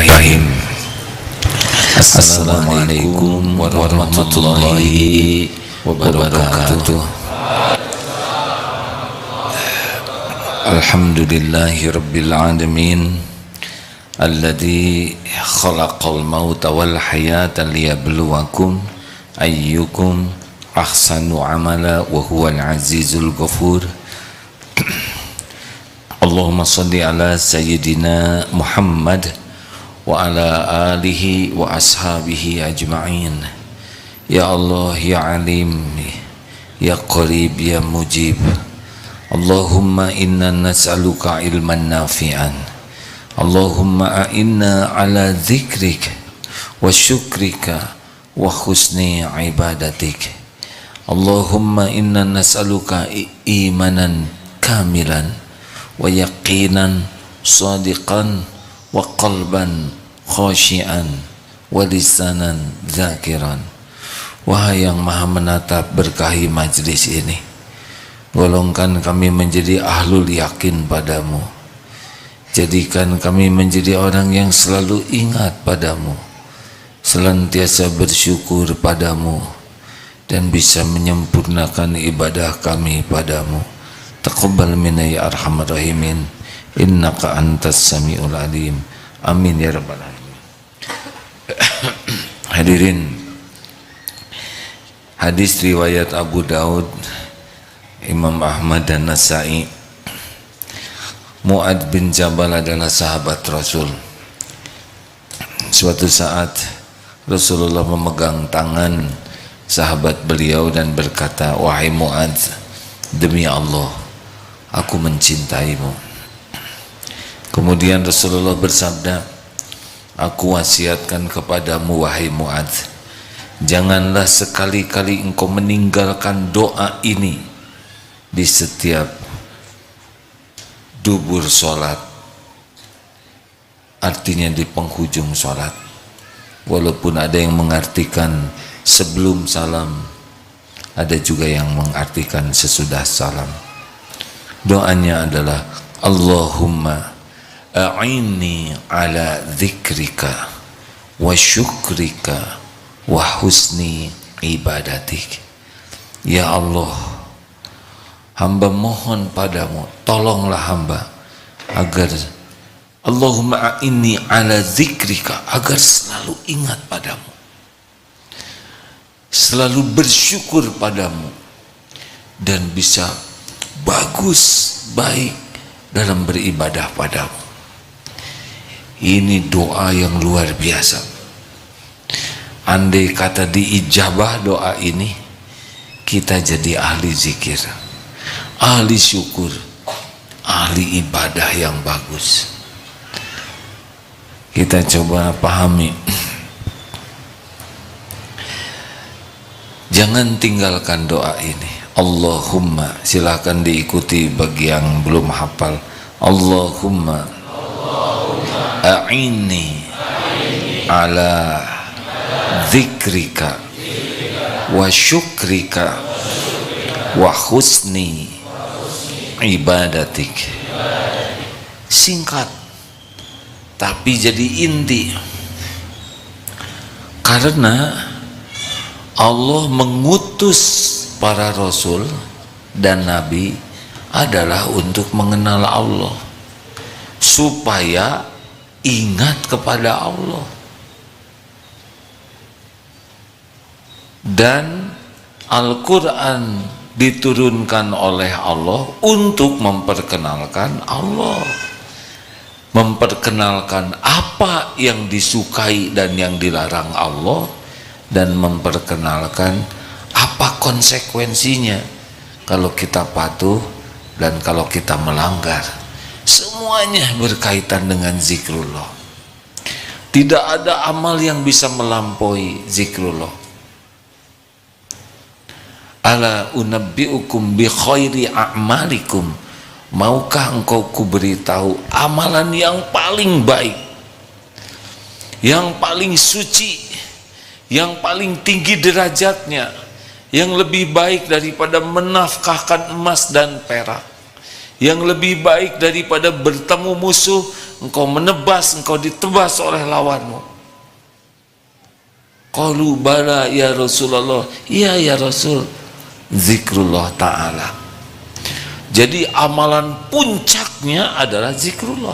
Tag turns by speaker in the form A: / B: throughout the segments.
A: Bismillahirrahmanirrahim. Assalamualaikum warahmatullahi wabarakatuh. Alhamdulillahi rabbil alamin, alladzi khalaqal mauta wal hayata liyabluwakum ayyukum ahsanu amala wa huwal azizul ghafur. Allahumma salli ala sayyidina Muhammad wa ala alihi wa ashabihi ajma'in. Ya Allah, ya alim, ya qarib, ya mujib. Allahumma inna nas'aluka ilman nafi'an. Allahumma a'inna ala dzikrika wa syukrika wa husni ibadatik. Allahumma inna nas'aluka imanan kamilan wa yaqinan sadiqan wa qalban khashian wa lisanan zakiran. Wahai yang maha menatap, berkahi majlis ini, golongkan kami menjadi ahlul yakin padamu, jadikan kami menjadi orang yang selalu ingat padamu, senantiasa bersyukur padamu, dan bisa menyempurnakan ibadah kami padamu. Taqabbal minna ya arhamar rahimin, innaka antas samiul alim. Amin ya rabbal alamin. Hadirin, hadis riwayat Abu Daud, Imam Ahmad dan Nasai. Mu'ad bin Jabal adalah sahabat Rasul. Suatu saat Rasulullah memegang tangan sahabat beliau dan berkata, "Wahai Mu'ad, demi Allah, aku mencintaimu." Kemudian Rasulullah bersabda, "Aku wasiatkan kepadamu, wahai Mu'ad, janganlah sekali-kali engkau meninggalkan doa ini di setiap dubur sholat." Artinya di penghujung sholat. Walaupun ada yang mengartikan sebelum salam, ada juga yang mengartikan sesudah salam. Doanya adalah, Allahumma a'inni ala dzikrika wa syukrika wa husni ibadatik. Ya Allah, hamba mohon padamu, tolonglah hamba agar Allahumma a'inni ala dzikrika, agar selalu ingat padamu, selalu bersyukur padamu, dan bisa bagus, baik dalam beribadah padamu. Ini doa yang luar biasa. Andai kata diijabah doa ini, kita jadi ahli zikir, ahli syukur, ahli ibadah yang bagus. Kita coba pahami. Jangan tinggalkan doa ini. Allahumma, silakan diikuti bagi yang belum hafal. Allahumma a'inni ala dzikrika wa syukrika wa husni ibadatik. Singkat tapi jadi inti, karena Allah mengutus para rasul dan nabi adalah untuk mengenal Allah, supaya ingat kepada Allah. Dan Al-Quran diturunkan oleh Allah untuk memperkenalkan Allah, memperkenalkan apa yang disukai dan yang dilarang Allah, dan memperkenalkan apa konsekuensinya kalau kita patuh dan kalau kita melanggar. Semuanya berkaitan dengan zikrullah. Tidak ada amal yang bisa melampaui zikrullah. Ala unabbiukum bi khairi a'malikum, maukah engkau kuberitahu amalan yang paling baik, yang paling suci, yang paling tinggi derajatnya, yang lebih baik daripada menafkahkan emas dan perak, yang lebih baik daripada bertemu musuh engkau menebas, engkau ditebas oleh lawanmu. Qalu bala ya Rasulullah, iya ya Rasul, zikrullah ta'ala. Jadi amalan puncaknya adalah zikrullah,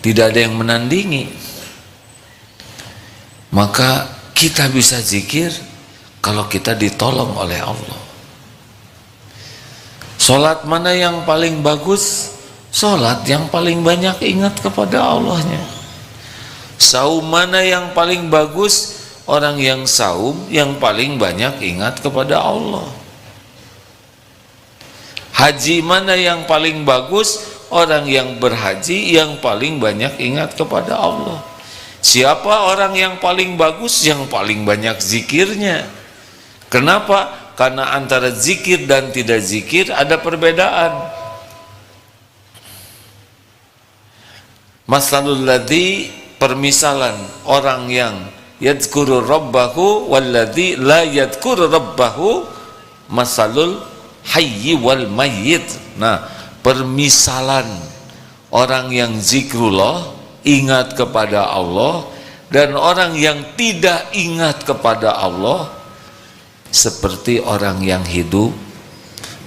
A: tidak ada yang menandingi. Maka kita bisa zikir kalau kita ditolong oleh Allah. Sholat mana yang paling bagus? Sholat yang paling banyak ingat kepada Allahnya. Saum mana yang paling bagus? Orang yang saum yang paling banyak ingat kepada Allah. Haji mana yang paling bagus? Orang yang berhaji yang paling banyak ingat kepada Allah. Siapa orang yang paling bagus? Yang paling banyak zikirnya. Kenapa? Karena antara zikir dan tidak zikir ada perbedaan. Masalul ladzi, permisalan orang yang yadhkuru rabbahu walladzi la yadhkuru rabbahu, masalul hayyi wal mayyit. Nah, permisalan orang yang zikrullah, ingat kepada Allah, dan orang yang tidak ingat kepada Allah seperti orang yang hidup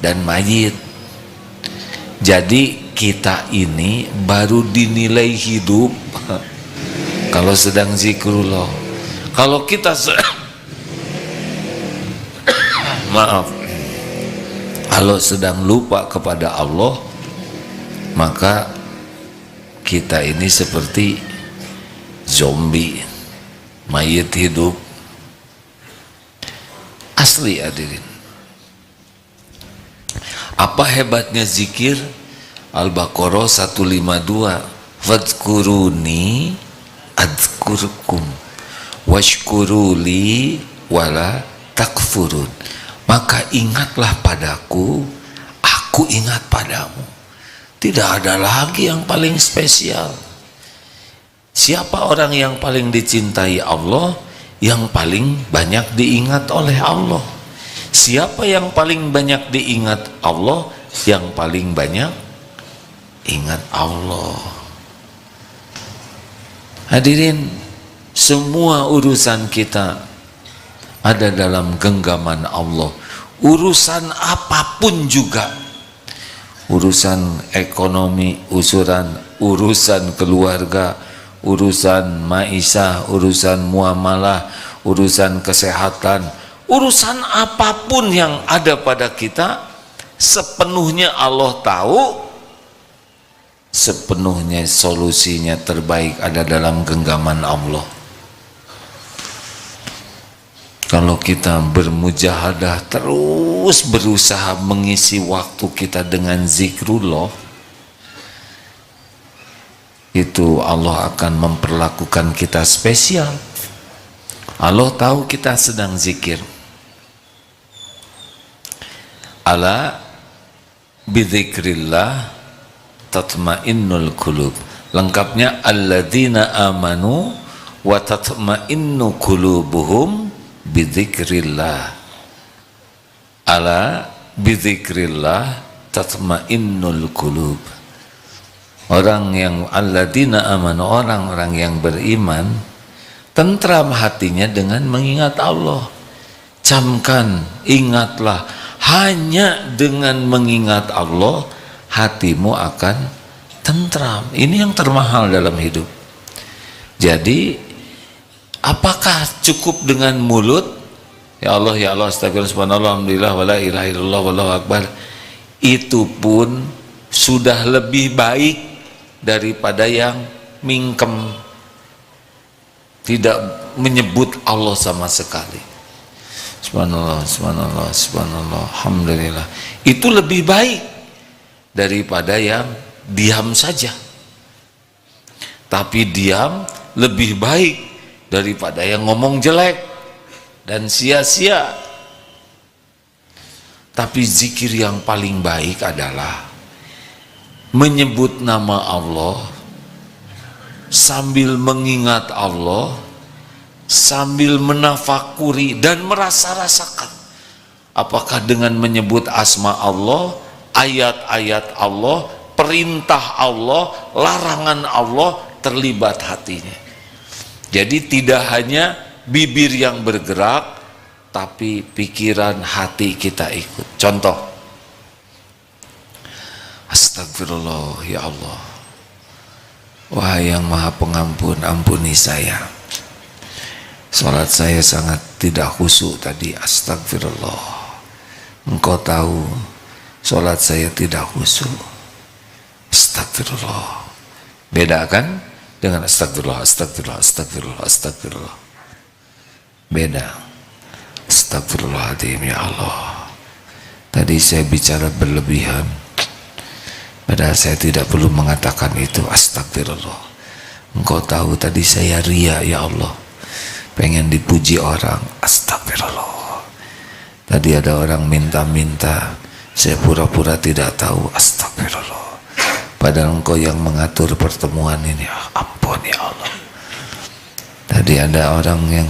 A: dan mayit. Jadi kita ini baru dinilai hidup kalau sedang zikrullah. Kalau kita maaf, kalau sedang lupa kepada Allah, maka kita ini seperti zombie, mayit hidup. Asli hadirin. Apa hebatnya zikir? Al-Baqarah 152, fadhkuruni adzkurkum washkuruli wala takfurun. Maka ingatlah padaku, aku ingat padamu. Tidak ada lagi yang paling spesial. Siapa orang yang paling dicintai Allah? Yang paling banyak diingat oleh Allah. Siapa yang paling banyak diingat Allah? Yang paling banyak ingat Allah. Hadirin, semua urusan kita ada dalam genggaman Allah. Urusan apapun juga, urusan ekonomi, urusan keluarga, urusan maisha, urusan muamalah, urusan kesehatan, urusan apapun yang ada pada kita, sepenuhnya Allah tahu, sepenuhnya solusinya terbaik ada dalam genggaman Allah. Kalau kita bermujahadah, terus berusaha mengisi waktu kita dengan zikrullah, itu Allah akan memperlakukan kita spesial. Allah tahu kita sedang zikir. Ala bidzikrillah tatmainnul qulub. Lengkapnya alladzina amanu wa tatmainnu qulubuhum bidzikrillah. Ala bidzikrillah tatmainnul qulub. Orang yang alladzina amanu, orang-orang yang beriman, tentram hatinya dengan mengingat Allah. Camkan, ingatlah, hanya dengan mengingat Allah hatimu akan tentram. Ini yang termahal dalam hidup. Jadi apakah cukup dengan mulut ya Allah astagfirullah subhanallah alhamdulillah wala ilaha illallah wallahu akbar? Itu pun sudah lebih baik daripada yang mingkem, tidak menyebut Allah sama sekali. Subhanallah, subhanallah, subhanallah, alhamdulillah. Itu lebih baik daripada yang diam saja. Tapi diam lebih baik daripada yang ngomong jelek dan sia-sia. Tapi zikir yang paling baik adalah menyebut nama Allah sambil mengingat Allah, sambil menafakuri dan merasa-rasakan. Apakah dengan menyebut asma Allah, ayat-ayat Allah, perintah Allah, larangan Allah terlibat hatinya. Jadi tidak hanya bibir yang bergerak, tapi pikiran hati kita ikut. Contoh, astagfirullah ya Allah, wahai yang maha pengampun, ampuni saya, salat saya sangat tidak khusyuk tadi, astagfirullah, engkau tahu salat saya tidak khusyuk, astagfirullah. Beda kan dengan astagfirullah, astagfirullah, astagfirullah, astagfirullah. Beda. Astagfirullahaladzim ya Allah, tadi saya bicara berlebihan, padahal saya tidak perlu mengatakan itu. Astagfirullah, engkau tahu tadi saya ria ya Allah, pengen dipuji orang. Astagfirullah, tadi ada orang minta-minta, saya pura-pura tidak tahu. Astagfirullah, padahal engkau yang mengatur pertemuan ini. Ampun ya Allah, tadi ada orang yang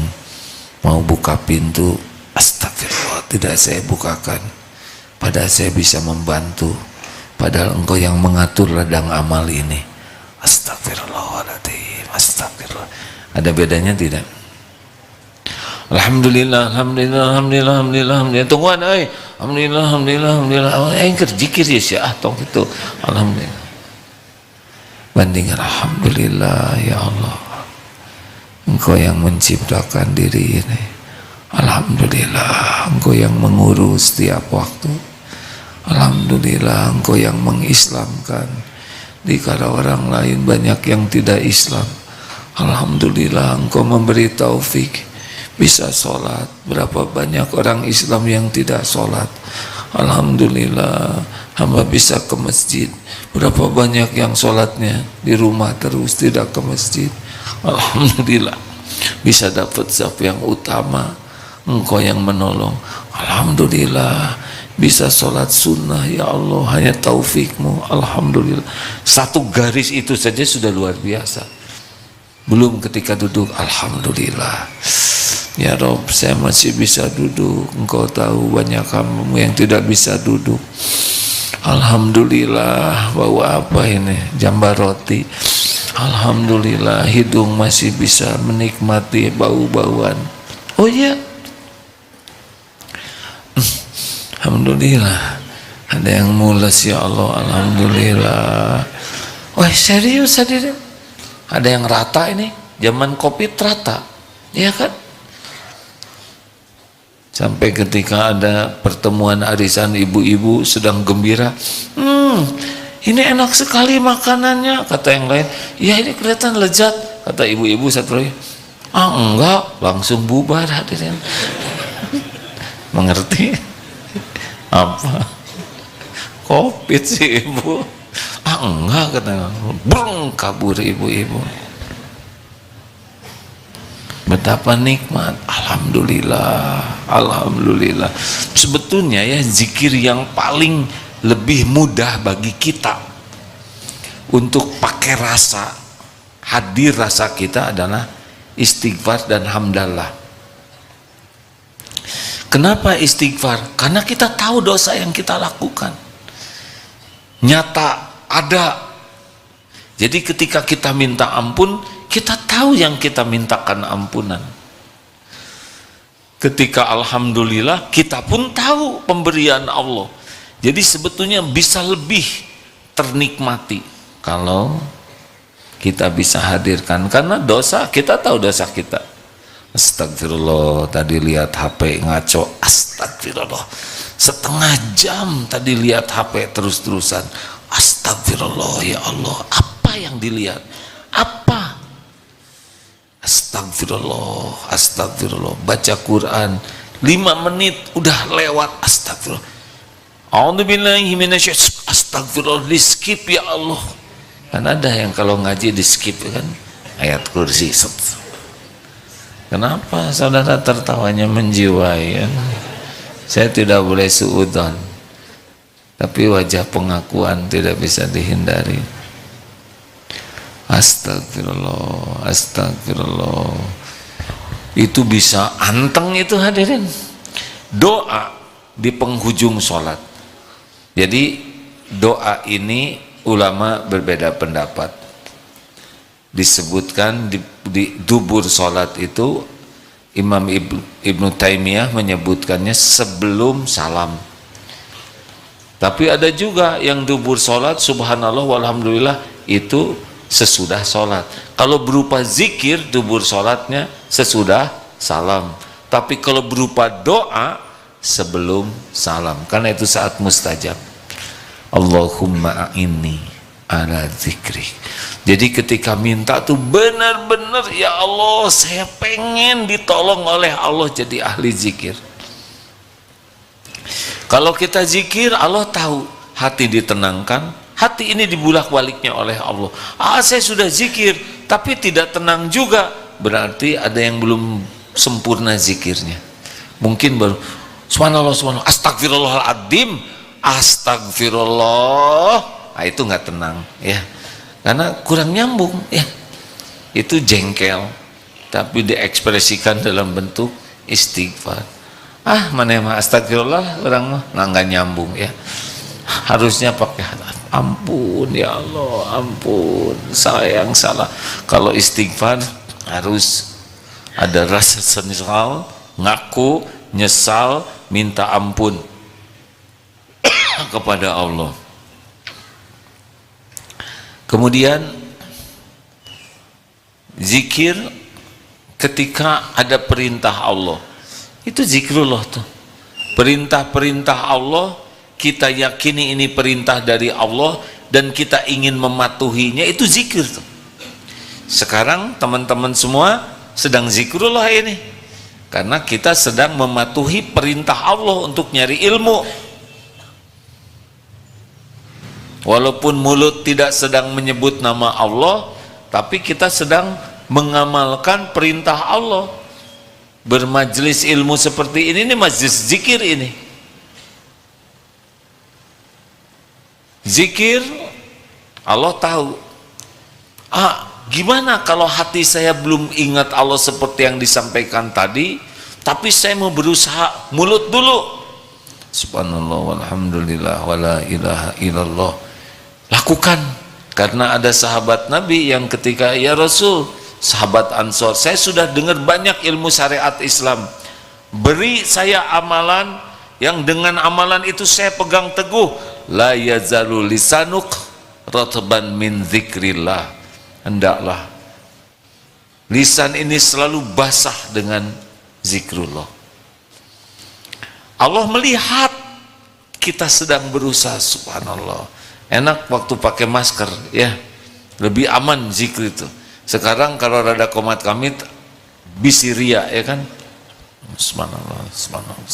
A: mau buka pintu, astagfirullah, tidak saya bukakan, padahal saya bisa membantu, padahal engkau yang mengatur ladang amal ini. Astagfirullahaladzim, astagfirullah. Ada bedanya tidak? Alhamdulillah, alhamdulillah, alhamdulillah, alhamdulillah, alhamdulillah. Tungguan, alhamdulillah, alhamdulillah, alhamdulillah. Zikir ya sih, tong itu, alhamdulillah. Bandingkan alhamdulillah ya Allah, engkau yang menciptakan diri ini. Alhamdulillah, engkau yang mengurus setiap waktu. Alhamdulillah, engkau yang mengislamkan dikala orang lain banyak yang tidak Islam. Alhamdulillah, engkau memberi taufik bisa sholat. Berapa banyak orang Islam yang tidak sholat. Alhamdulillah, hamba bisa ke masjid. Berapa banyak yang sholatnya di rumah terus, tidak ke masjid. Alhamdulillah, bisa dapat zaf yang utama, engkau yang menolong. Alhamdulillah, bisa sholat sunnah ya Allah, hanya taufikmu. Alhamdulillah, satu garis itu saja sudah luar biasa. Belum ketika duduk, alhamdulillah ya Rob, saya masih bisa duduk. Engkau tahu banyak hambamu yang tidak bisa duduk. Alhamdulillah, bawa apa ini? Jambar roti. Alhamdulillah, hidung masih bisa menikmati bau-bauan. Oh iya, alhamdulillah, ada yang mules ya Allah. Alhamdulillah. Wah serius hadirin, ada yang rata ini. Zaman Covid rata, ya kan? Sampai ketika ada pertemuan arisan ibu-ibu sedang gembira, ini enak sekali makanannya, kata yang lain. Ya ini kelihatan lezat, kata ibu-ibu satu lagi. Enggak, langsung bubar hadirin. Mengerti? Apa? Covid sih ibu. Enggak, kata. Brung, kabur ibu-ibu. Betapa nikmat. Alhamdulillah, alhamdulillah. Sebetulnya ya, zikir yang paling lebih mudah bagi kita untuk pakai rasa, hadir rasa kita adalah istighfar dan hamdalah. Kenapa istighfar? Karena kita tahu dosa yang kita lakukan nyata ada. Jadi ketika kita minta ampun, kita tahu yang kita mintakan ampunan. Ketika alhamdulillah, kita pun tahu pemberian Allah. Jadi sebetulnya bisa lebih ternikmati kalau kita bisa hadirkan, karena dosa, kita tahu dosa kita. Astagfirullah, tadi lihat HP ngaco, astagfirullah. Setengah jam tadi lihat HP terus-terusan, astagfirullah ya Allah. Apa yang dilihat? Apa? Astagfirullah, astagfirullah. Baca Quran 5 menit udah lewat, astagfirullah. A'udzubillahi minasyaitonir, astagfirullah, di skip ya Allah. Kan ada yang kalau ngaji di skip kan, ayat kursi. Kenapa saudara tertawanya menjiwai ya? Saya tidak boleh suudzon, tapi wajah pengakuan tidak bisa dihindari. Astagfirullah, astagfirullah. Itu bisa anteng itu hadirin. Doa di penghujung sholat. Jadi doa ini ulama berbeda pendapat. Disebutkan di dubur sholat itu Imam Ibnu Taimiyah menyebutkannya sebelum salam. Tapi ada juga yang dubur sholat subhanallah walhamdulillah itu sesudah sholat. Kalau berupa zikir dubur sholatnya sesudah salam. Tapi kalau berupa doa sebelum salam, karena itu saat mustajab. Allahumma a'inni ala zikri. Jadi ketika minta tuh benar-benar, ya Allah saya pengen ditolong oleh Allah jadi ahli zikir. Kalau kita zikir, Allah tahu hati ditenangkan, hati ini dibulak-baliknya oleh Allah. Saya sudah zikir tapi tidak tenang juga, berarti ada yang belum sempurna zikirnya. Mungkin baru subhanallah subhanallah astagfirullahaladzim astagfirullah, itu nggak tenang ya, karena kurang nyambung ya. Itu jengkel tapi diekspresikan dalam bentuk istighfar. Mana mah astagfirullah orang mah nggak nyambung ya, harusnya pakai ampun ya Allah, ampun saya yang salah. Kalau istighfar harus ada rasa senyal, ngaku nyesal, minta ampun kepada Allah. Kemudian zikir ketika ada perintah Allah, itu zikrullah tuh. Perintah-perintah Allah kita yakini ini perintah dari Allah dan kita ingin mematuhinya, itu zikir tuh. Sekarang teman-teman semua sedang zikrullah ini karena kita sedang mematuhi perintah Allah untuk nyari ilmu. Walaupun mulut tidak sedang menyebut nama Allah, tapi kita sedang mengamalkan perintah Allah. Bermajlis ilmu seperti ini majlis zikir ini. Zikir Allah tahu. Gimana kalau hati saya belum ingat Allah seperti yang disampaikan tadi, tapi saya mau berusaha mulut dulu. Subhanallah walhamdulillah wala ilaha illallah. Lakukan, karena ada sahabat Nabi yang ketika ya Rasul, sahabat Ansor, saya sudah dengar banyak ilmu syariat Islam, beri saya amalan yang dengan amalan itu saya pegang teguh. La yazalu lisanuk ratban min zikrillah. Hendaklah lisan ini selalu basah dengan zikrullah. Allah melihat kita sedang berusaha, subhanallah. Enak waktu pakai masker ya, lebih aman zikir itu. Sekarang kalau rada komat kamit bisi ria ya kan, subhanallah subhanallah.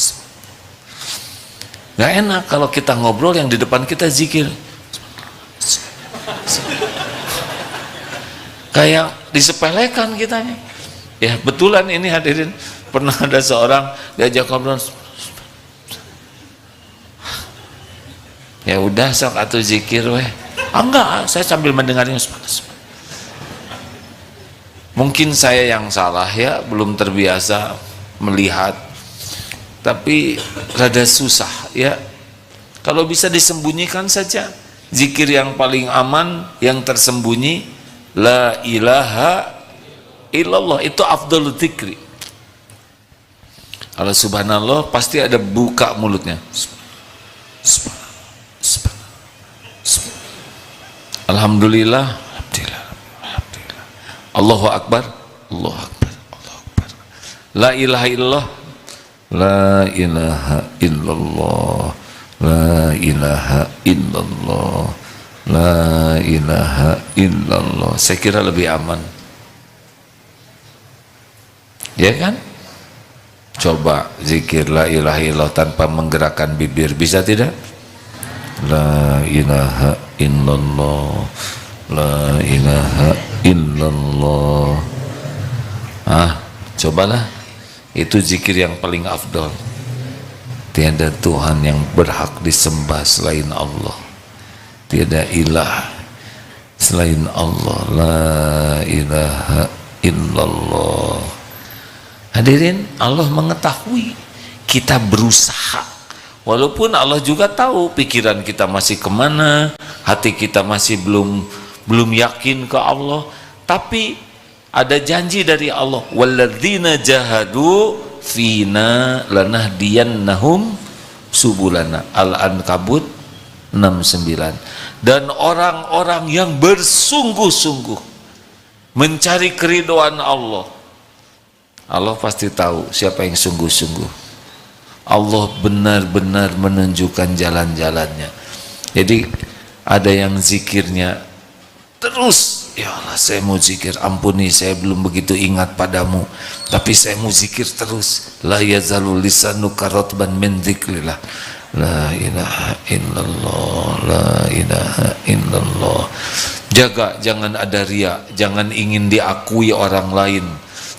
A: Gak enak kalau kita ngobrol yang di depan kita zikir kayak disepelekan kitanya ya. Betulan ini hadirin, pernah ada seorang diajak ngobrol, ya udah sok atuh zikir weh. Enggak, saya sambil mendengarnya. Mungkin saya yang salah ya, belum terbiasa melihat, tapi rada susah ya. Kalau bisa disembunyikan saja, zikir yang paling aman yang tersembunyi la ilaha illallah, itu afdhalul dzikri. Kalau subhanallah pasti ada buka mulutnya. Alhamdulillah, alhamdulillah, alhamdulillah. Allahu akbar, Allahu akbar, Allahu akbar. La ilaha illallah, la ilaha illallah, la ilaha illallah, la ilaha illallah. Saya kira lebih aman. Ya kan? Coba zikir la ilaha illallah tanpa menggerakkan bibir, bisa tidak? La ilaha illallah, la ilaha illallah. Cobalah, itu zikir yang paling afdol. Tiada Tuhan yang berhak disembah selain Allah, tiada ilah selain Allah, la ilaha illallah. Hadirin, Allah mengetahui kita berusaha, walaupun Allah juga tahu pikiran kita masih kemana, hati kita masih belum yakin ke Allah, tapi ada janji dari Allah, walladzina jahadu fina lanahdiyannahum subulana, Al-Ankabut 69. Dan orang-orang yang bersungguh-sungguh mencari keridhaan Allah, Allah pasti tahu siapa yang sungguh-sungguh. Allah benar-benar menunjukkan jalan-jalannya. Jadi ada yang zikirnya terus, ya Allah saya mau zikir, ampuni saya belum begitu ingat padamu, tapi saya mau zikir terus. La yazalu lisanuka ratban min dzikrillah, la ilaha illallah, la ilaha illallah. Jaga, jangan ada riya, jangan ingin diakui orang lain,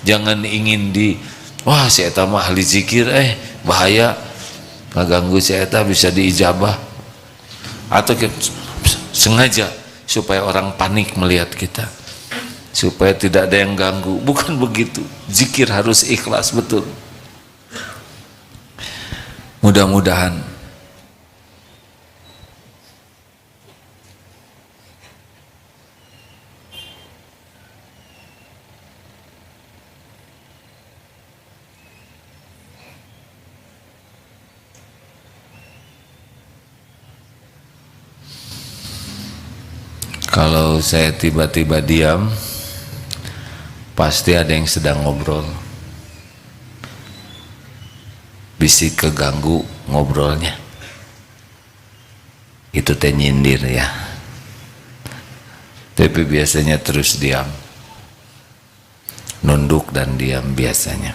A: jangan ingin wah si eta mah ahli zikir, bahaya ngaganggu si eta bisa diijabah, atau sengaja supaya orang panik melihat kita, supaya tidak ada yang ganggu. Bukan begitu, zikir harus ikhlas betul. Mudah-mudahan kalau saya tiba-tiba diam, pasti ada yang sedang ngobrol. Bisik keganggu ngobrolnya, itu teh nyindir ya. Tapi biasanya terus diam, nunduk dan diam biasanya.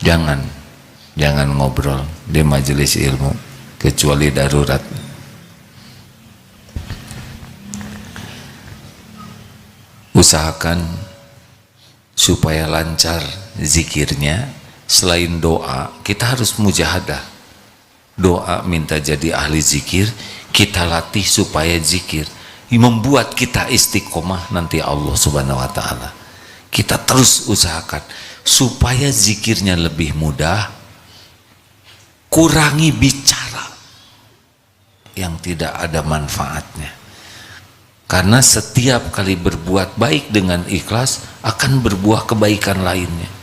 A: Jangan ngobrol di majelis ilmu kecuali darurat. Usahakan supaya lancar zikirnya. Selain doa, kita harus mujahadah. Doa minta jadi ahli zikir, kita latih supaya zikir membuat kita istiqomah nanti Allah subhanahu wa ta'ala. Kita terus usahakan supaya zikirnya lebih mudah. Kurangi bicara yang tidak ada manfaatnya, karena setiap kali berbuat baik dengan ikhlas akan berbuah kebaikan lainnya.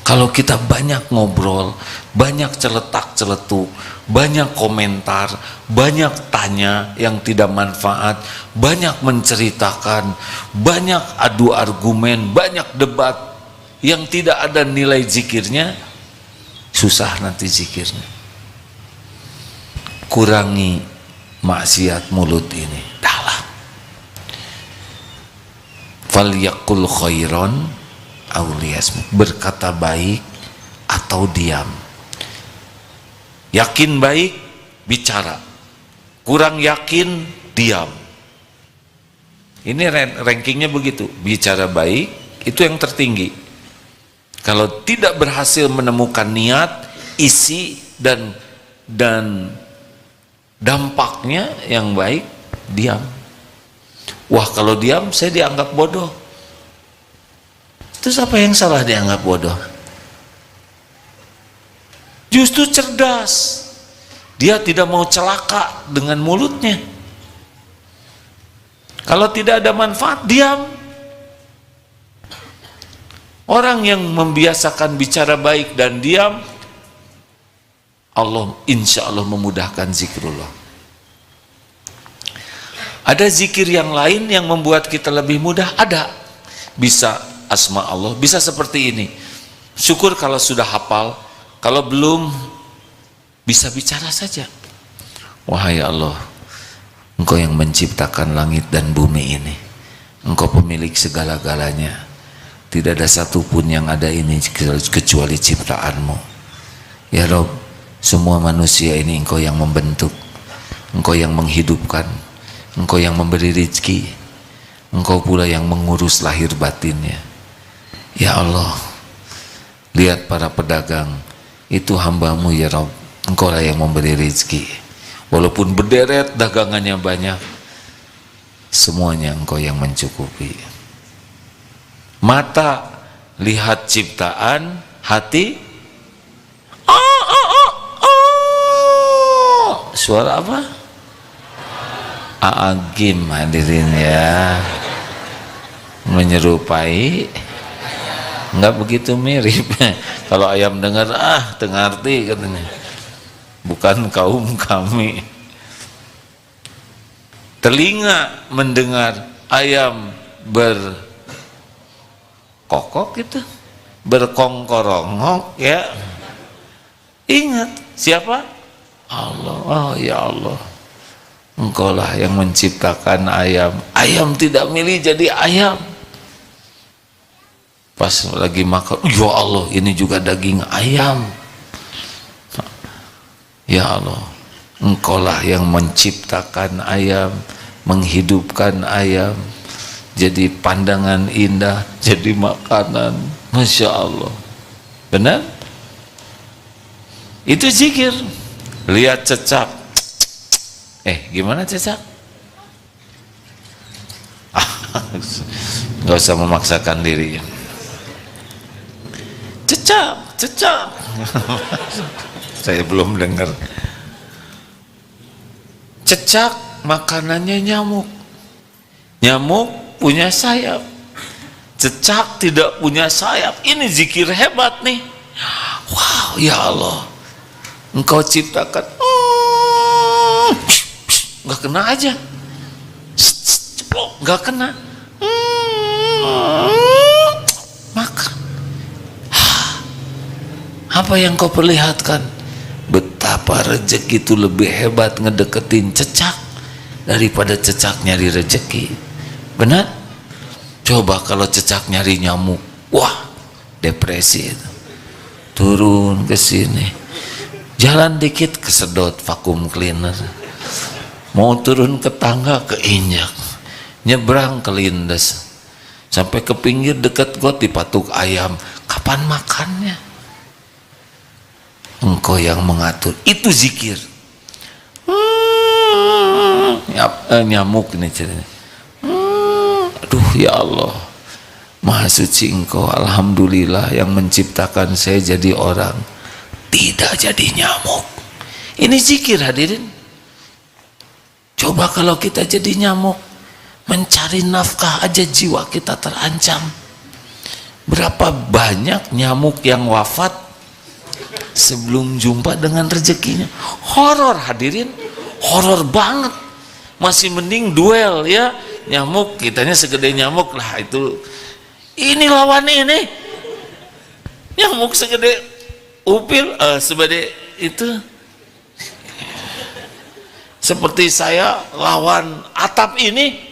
A: Kalau kita banyak ngobrol, banyak celetak-celetuk, banyak komentar, banyak tanya yang tidak manfaat, banyak menceritakan, banyak adu argumen, banyak debat yang tidak ada nilai zikirnya, susah nanti zikirnya. Kurangi maksiat mulut ini. Falyaqul khairan aw liyasmut, berkata baik atau diam. Yakin baik, bicara. Kurang yakin, diam. Ini rankingnya begitu. Bicara baik itu yang tertinggi. Kalau tidak berhasil menemukan niat, isi dan dampaknya yang baik, diam. Wah kalau diam saya dianggap bodoh. Terus apa yang salah dianggap bodoh? Justru cerdas. Dia tidak mau celaka dengan mulutnya. Kalau tidak ada manfaat, diam. Orang yang membiasakan bicara baik dan diam, Allah insya Allah memudahkan zikrullah. Ada zikir yang lain yang membuat kita lebih mudah? Ada. Bisa asma Allah, bisa seperti ini. Syukur kalau sudah hafal, kalau belum bisa bicara saja. Wahai Allah, Engkau yang menciptakan langit dan bumi ini, Engkau pemilik segala-galanya. Tidak ada satupun yang ada ini kecuali ciptaanmu. Ya Rabb, semua manusia ini Engkau yang membentuk, Engkau yang menghidupkan, Engkau yang memberi rezeki, Engkau pula yang mengurus lahir batinnya. Ya Allah, lihat para pedagang, itu hamba-Mu ya Rabb, Engkau lah yang memberi rezeki. Walaupun berderet dagangannya banyak, semuanya Engkau yang mencukupi. Mata lihat ciptaan, hati suara apa? Aagim hadirin ya, menyerupai, nggak begitu mirip. Kalau ayam dengar tengarti katanya, bukan kaum kami. Telinga mendengar ayam berkokok itu, berkongkorongok ya. Ingat siapa? Allah. Oh ya Allah, Engkaulah yang menciptakan ayam. Ayam tidak milih jadi ayam. Pas lagi makan, ya Allah, ini juga daging ayam. Ya Allah, Engkaulah yang menciptakan ayam, menghidupkan ayam jadi pandangan indah, jadi makanan. Masya Allah. Benar? Itu zikir. Lihat cecak, gimana cecak? Gak usah memaksakan diri. Cecak. Saya belum dengar. Cecak makanannya nyamuk. Nyamuk punya sayap. Cecak tidak punya sayap. Ini zikir hebat nih. Wow, ya Allah, Engkau ciptakan. Nggak kena aja. Nggak kena. Makan. Apa yang kau perlihatkan? Betapa rezeki itu lebih hebat ngedeketin cecak daripada cecak nyari rezeki. Benar? Coba kalau cecak nyari nyamuk, wah, depresi itu. Turun ke sini, jalan dikit kesedot vakum cleaner, mau turun ke tangga keinjak, nyebrang kelindes, sampai ke pinggir deket got dipatuk ayam. Kapan makannya? Engkau yang mengatur. Itu zikir. Nyamuk ini ceritanya. Aduh ya Allah, Maha suci Engkau, alhamdulillah yang menciptakan saya jadi orang, tidak jadi nyamuk. Ini zikir hadirin. Coba kalau kita jadi nyamuk, mencari nafkah aja jiwa kita terancam. Berapa banyak nyamuk yang wafat sebelum jumpa dengan rezekinya. Horor hadirin, horor banget. Masih mending duel ya, nyamuk kitanya segede nyamuk lah itu. Ini lawan ini, nyamuk segede upil, sebede itu. Seperti saya lawan atap ini,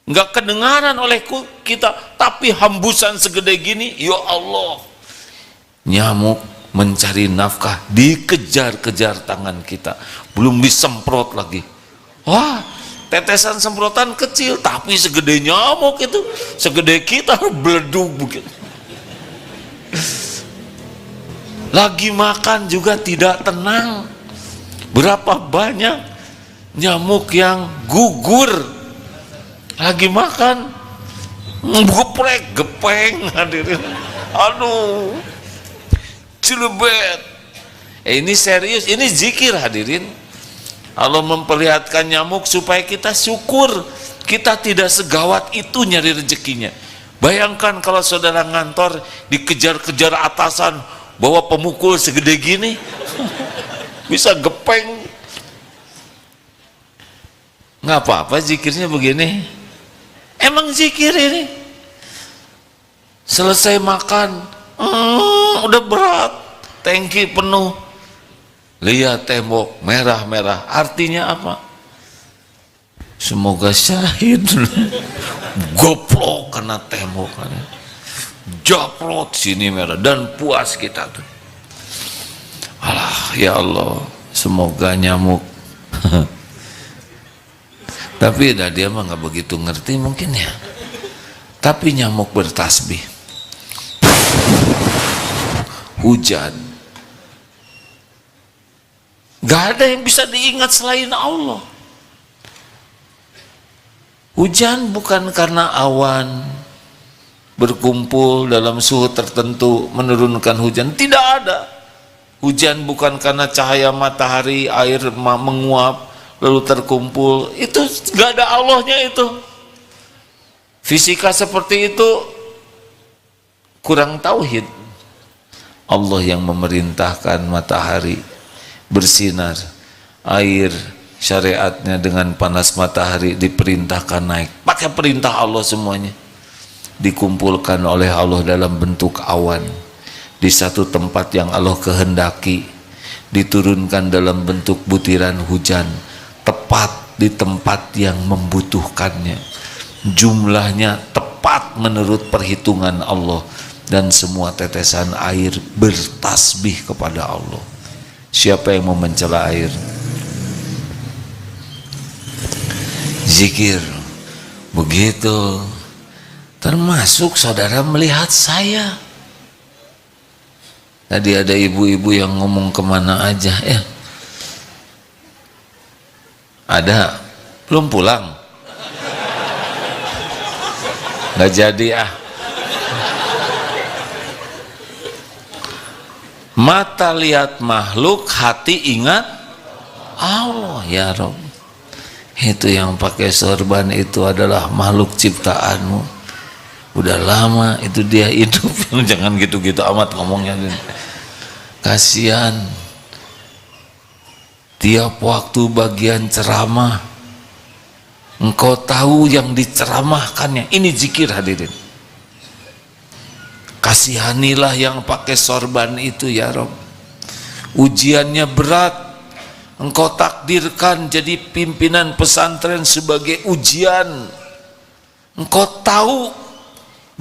A: nggak kedengaran oleh kita, tapi hembusan segede gini, ya Allah. Nyamuk mencari nafkah, dikejar-kejar tangan kita, belum disemprot lagi. Wah, tetesan semprotan kecil, tapi segede nyamuk itu, segede kita, beleduk begitu. Lagi makan juga tidak tenang. Berapa banyak nyamuk yang gugur lagi makan, geprek, gepeng hadirin. Aduh, cilebet. Ini serius, ini zikir hadirin. Allah memperlihatkan nyamuk supaya kita syukur, kita tidak segawat itu nyari rezekinya. Bayangkan kalau saudara ngantor dikejar-kejar atasan bawa pemukul segede gini, bisa gepeng. Nggak apa-apa zikirnya begini. Emang zikir ini. Selesai makan, udah berat, tangki penuh, lihat tembok merah-merah, artinya apa? Semoga syahid. Goplok kena tembok, japrot sini merah, dan puas kita tuh. Alah ya Allah, semoga nyamuk. Tapi dia mah nggak begitu ngerti mungkin ya. Tapi nyamuk bertasbih. Hujan, gak ada yang bisa diingat selain Allah. Hujan bukan karena awan berkumpul dalam suhu tertentu menurunkan hujan, tidak ada. Hujan bukan karena cahaya matahari, air menguap lalu terkumpul. Itu gak ada Allahnya itu. Fisika seperti itu kurang tauhid. Allah yang memerintahkan matahari bersinar, air syariatnya dengan panas matahari diperintahkan naik, pakai perintah Allah semuanya, dikumpulkan oleh Allah dalam bentuk awan di satu tempat yang Allah kehendaki, diturunkan dalam bentuk butiran hujan tepat di tempat yang membutuhkannya, jumlahnya tepat menurut perhitungan Allah, dan semua tetesan air bertasbih kepada Allah. Siapa yang mau mencela air? Zikir begitu, termasuk saudara melihat saya. Tadi ada ibu-ibu yang ngomong kemana aja ya, ada belum pulang, nggak jadi ah. Mata lihat makhluk, hati ingat Allah. Ya Rob, itu yang pakai sorban itu adalah makhluk ciptaanmu. Udah lama itu dia hidup. Jangan gitu-gitu amat ngomongnya. Kasihan. Tiap waktu bagian ceramah, engkau tahu yang diceramahkannya. Ini zikir hadirin. Kasihanilah yang pakai sorban itu ya Rob. Ujiannya berat. Engkau takdirkan jadi pimpinan pesantren sebagai ujian. Engkau tahu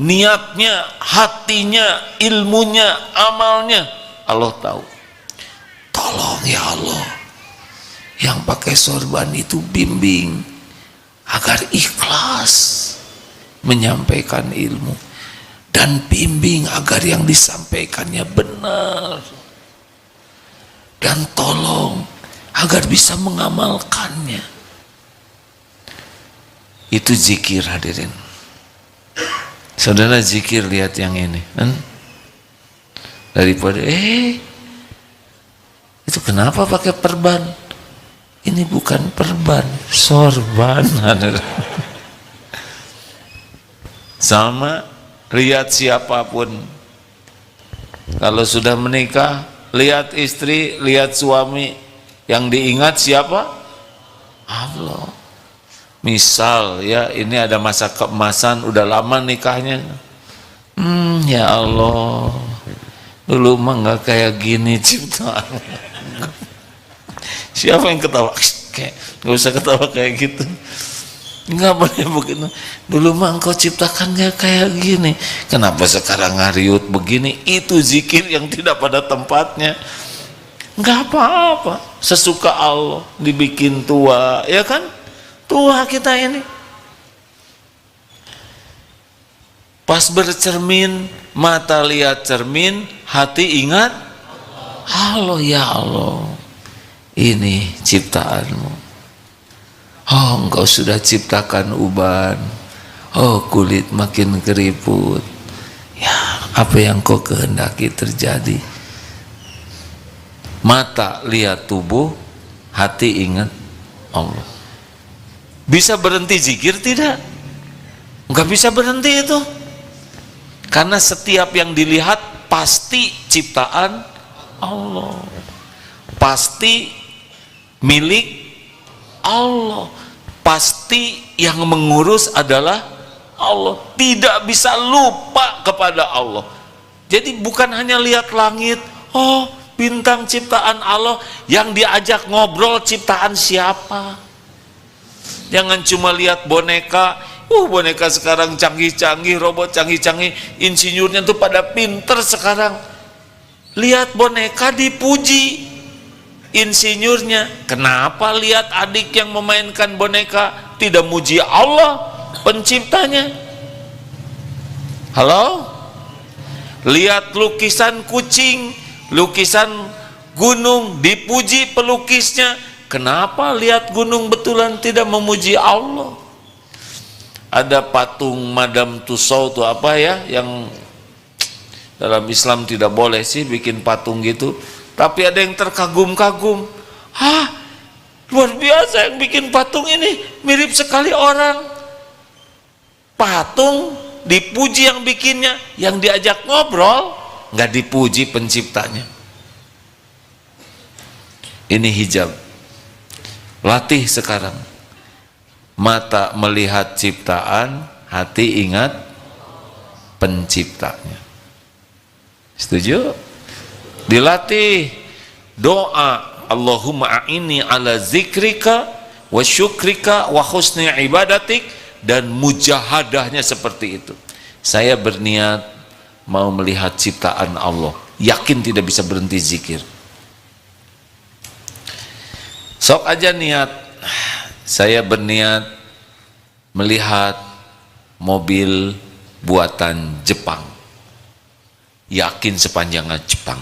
A: niatnya, hatinya, ilmunya, amalnya. Allah tahu. Tolong ya Allah, yang pakai sorban itu bimbing agar ikhlas menyampaikan ilmu, dan bimbing agar yang disampaikannya benar, dan tolong agar bisa mengamalkannya. Itu zikir hadirin. Saudara zikir, lihat yang ini daripada itu kenapa pakai perban? Ini bukan perban, sorban. Sama lihat siapapun, kalau sudah menikah, lihat istri, lihat suami, yang diingat siapa? Allah. Misal ya, ini ada masa keemasan, udah lama nikahnya. Ya Allah, dulu mah nggak kayak gini ciptaan. Siapa yang ketawa? Nggak usah ketawa kayak gitu. Nggak boleh begitu. Dulu mah engkau ciptakan nggak kayak gini. Kenapa sekarang ngariut begini? Itu zikir yang tidak pada tempatnya. Nggak apa-apa, sesuka Allah. Dibikin tua, ya kan? Tua kita ini. Pas bercermin, mata lihat cermin, hati ingat Allah. Ya Allah, ini ciptaanmu. Oh, engkau sudah ciptakan uban. Oh, kulit makin keriput. Ya, apa yang kau kehendaki terjadi. Mata lihat tubuh, hati ingat Allah. Bisa berhenti zikir? Tidak. Enggak bisa berhenti itu. Karena setiap yang dilihat pasti ciptaan Allah, pasti milik Allah, pasti yang mengurus adalah Allah. Tidak bisa lupa kepada Allah. Jadi bukan hanya lihat langit, oh bintang ciptaan Allah, yang diajak ngobrol ciptaan siapa. Jangan cuma lihat boneka. Boneka sekarang canggih-canggih, robot canggih-canggih, insinyurnya tuh pada pinter sekarang. Lihat boneka dipuji insinyurnya. Kenapa lihat adik yang memainkan boneka tidak muji Allah penciptanya? Halo? Lihat lukisan kucing, lukisan gunung, dipuji pelukisnya. Kenapa lihat gunung betulan tidak memuji Allah? Ada patung Madame Tussauds, itu apa ya, yang dalam Islam tidak boleh sih bikin patung gitu. Tapi ada yang terkagum-kagum, luar biasa yang bikin patung ini, mirip sekali orang. Patung dipuji yang bikinnya, yang diajak ngobrol nggak dipuji penciptanya. Ini hijab. Latih sekarang. Mata melihat ciptaan, hati ingat penciptanya. Setuju? Dilatih doa, Allahumma a'inni ala zikrika wa syukrika wa husni ibadatik, dan mujahadahnya seperti itu. Saya berniat mau melihat ciptaan Allah, yakin tidak bisa berhenti zikir. Sok aja niat, saya berniat melihat mobil buatan Jepang, yakin sepanjangnya Jepang.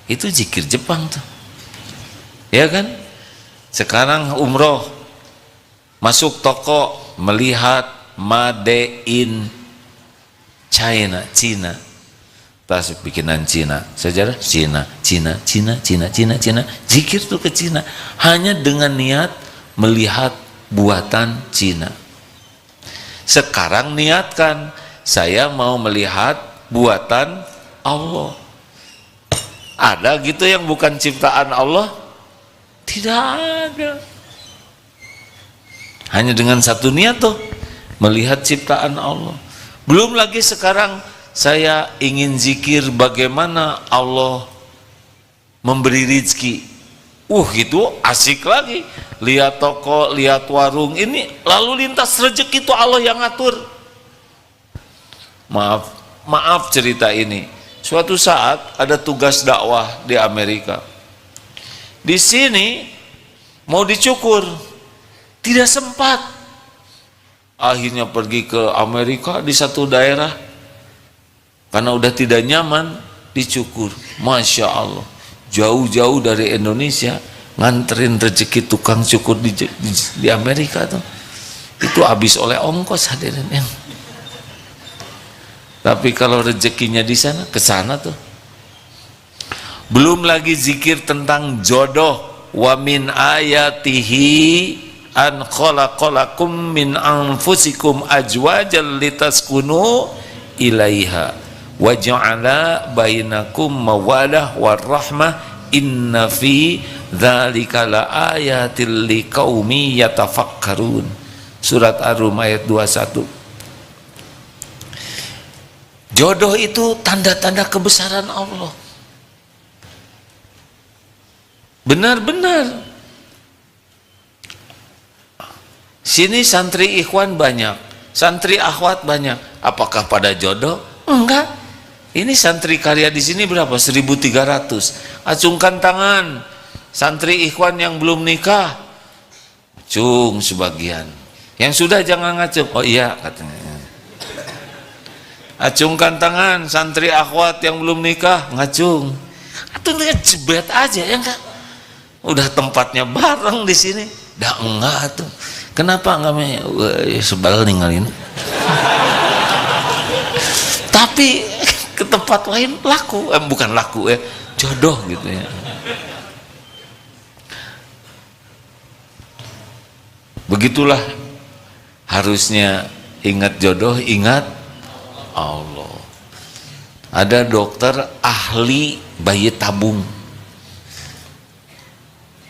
A: Itu zikir Jepang tuh, ya kan? Sekarang umroh, masuk toko melihat made in China, Cina, tas bikinan Cina, sejarah Cina, zikir tuh ke Cina, hanya dengan niat melihat buatan Cina. Sekarang niatkan, saya mau melihat buatan Allah. Ada gitu yang bukan ciptaan Allah? Tidak ada. Hanya dengan satu niat tuh, melihat ciptaan Allah. Belum lagi sekarang saya ingin zikir bagaimana Allah memberi rizki. Gitu asik lagi. Lihat toko, lihat warung, ini lalu lintas rezeki itu Allah yang ngatur. Maaf cerita ini. Suatu saat ada tugas dakwah di Amerika. Di sini mau dicukur, tidak sempat. Akhirnya pergi ke Amerika di satu daerah, karena udah tidak nyaman dicukur. Masya Allah, jauh-jauh dari Indonesia nganterin rezeki tukang cukur di Amerika tuh, itu habis oleh ongkos hadirin. Tapi kalau rezekinya di sana, ke sana tuh. Belum lagi zikir tentang jodoh. Wa min ayatihi an khalaqalakum min anfusikum azwajan litaskunu ilaiha wa ja'ala bainakum mawaddah warahmah inna fi dzalika laayatil liqaumi yatafakkarun. Surat Ar-Rum ayat 21. Jodoh itu tanda-tanda kebesaran Allah. Benar-benar. Sini santri ikhwan banyak, santri akhwat banyak. Apakah pada jodoh? Enggak. Ini santri karya di sini berapa? 1.300. Acungkan tangan santri ikhwan yang belum nikah. Acung sebagian. Yang sudah jangan ngacung. Oh iya katanya. Acungkan tangan santri akhwat yang belum nikah, ngacung. Atau jebet aja ya enggak? Udah tempatnya bareng di sini. Dah enggak tuh. Kenapa enggak? Sebal ninggalin. Tapi ke tempat lain laku, bukan laku jodoh gitu ya. Begitulah harusnya, ingat jodoh, ingat Allah. Ada dokter ahli bayi tabung,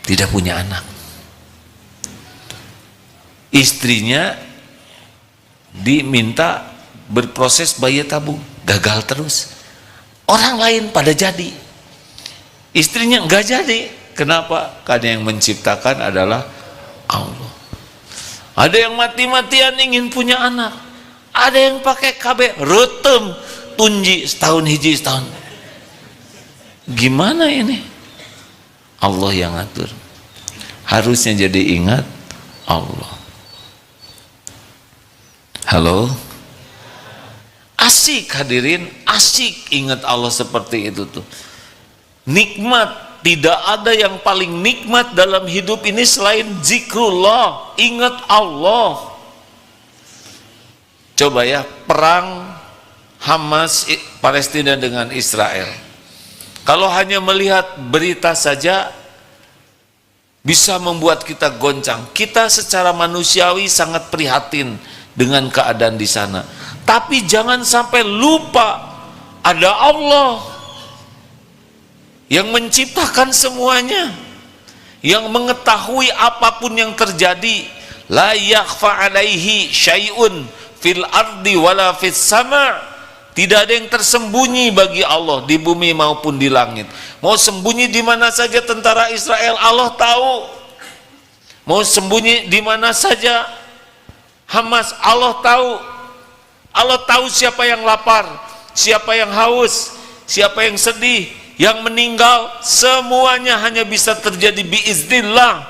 A: tidak punya anak. Istrinya diminta berproses bayi tabung, gagal terus. Orang lain pada jadi, istrinya enggak jadi. Kenapa? Karena yang menciptakan adalah Allah. Ada yang mati-matian ingin punya anak, ada yang pakai KB rutem tunji setahun hiji setahun. Gimana ini? Allah yang ngatur. Harusnya jadi ingat Allah. Halo? Asik hadirin, asik ingat Allah seperti itu tuh. Nikmat. Tidak ada yang paling nikmat dalam hidup ini selain zikrullah, ingat Allah. Coba ya, perang Hamas Palestina dengan Israel. Kalau hanya melihat berita saja bisa membuat kita goncang. Kita secara manusiawi sangat prihatin dengan keadaan di sana. Tapi jangan sampai lupa ada Allah yang menciptakan semuanya, yang mengetahui apapun yang terjadi. La yakhfa alaihi syai'un fil ardi wala fis sama'. Tidak ada yang tersembunyi bagi Allah di bumi maupun di langit. Mau sembunyi di mana saja tentara Israel, Allah tahu. Mau sembunyi di mana saja Hamas, Allah tahu. Allah tahu siapa yang lapar, siapa yang haus, siapa yang sedih, yang meninggal. Semuanya hanya bisa terjadi biiznillah.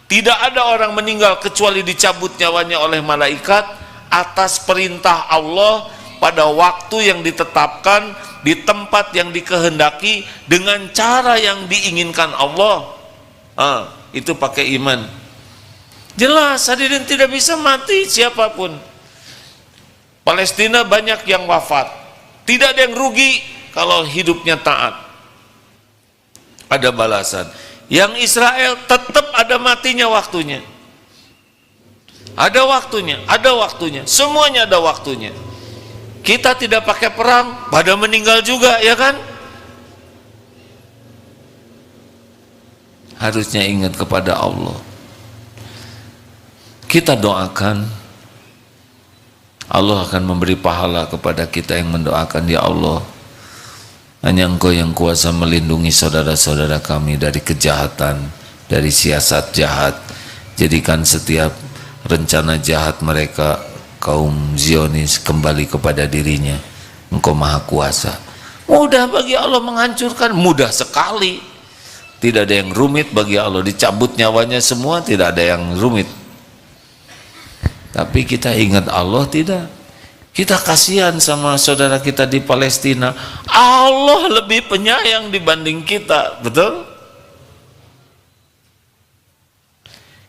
A: Tidak ada orang meninggal kecuali dicabut nyawanya oleh malaikat atas perintah Allah, pada waktu yang ditetapkan, di tempat yang dikehendaki, dengan cara yang diinginkan Allah. Itu pakai iman. Jelas hadirin, tidak bisa mati siapapun. Palestina banyak yang wafat, tidak ada yang rugi kalau hidupnya taat, ada balasan. Yang Israel tetap ada matinya waktunya, ada waktunya, ada waktunya, semuanya ada waktunya. Kita tidak pakai perang, pada meninggal juga, ya kan? Harusnya ingat kepada Allah. Kita doakan, Allah akan memberi pahala kepada kita yang mendoakan. Ya Allah, hanya Engkau yang kuasa melindungi saudara-saudara kami dari kejahatan, dari siasat jahat. Jadikan setiap rencana jahat mereka, kaum Zionis, kembali kepada dirinya. Engkau maha kuasa. Mudah bagi Allah menghancurkan, mudah sekali. Tidak ada yang rumit bagi Allah. Dicabut nyawanya semua, tidak ada yang rumit. Tapi kita ingat Allah tidak. Kita kasihan sama saudara kita di Palestina. Allah lebih penyayang dibanding kita, betul?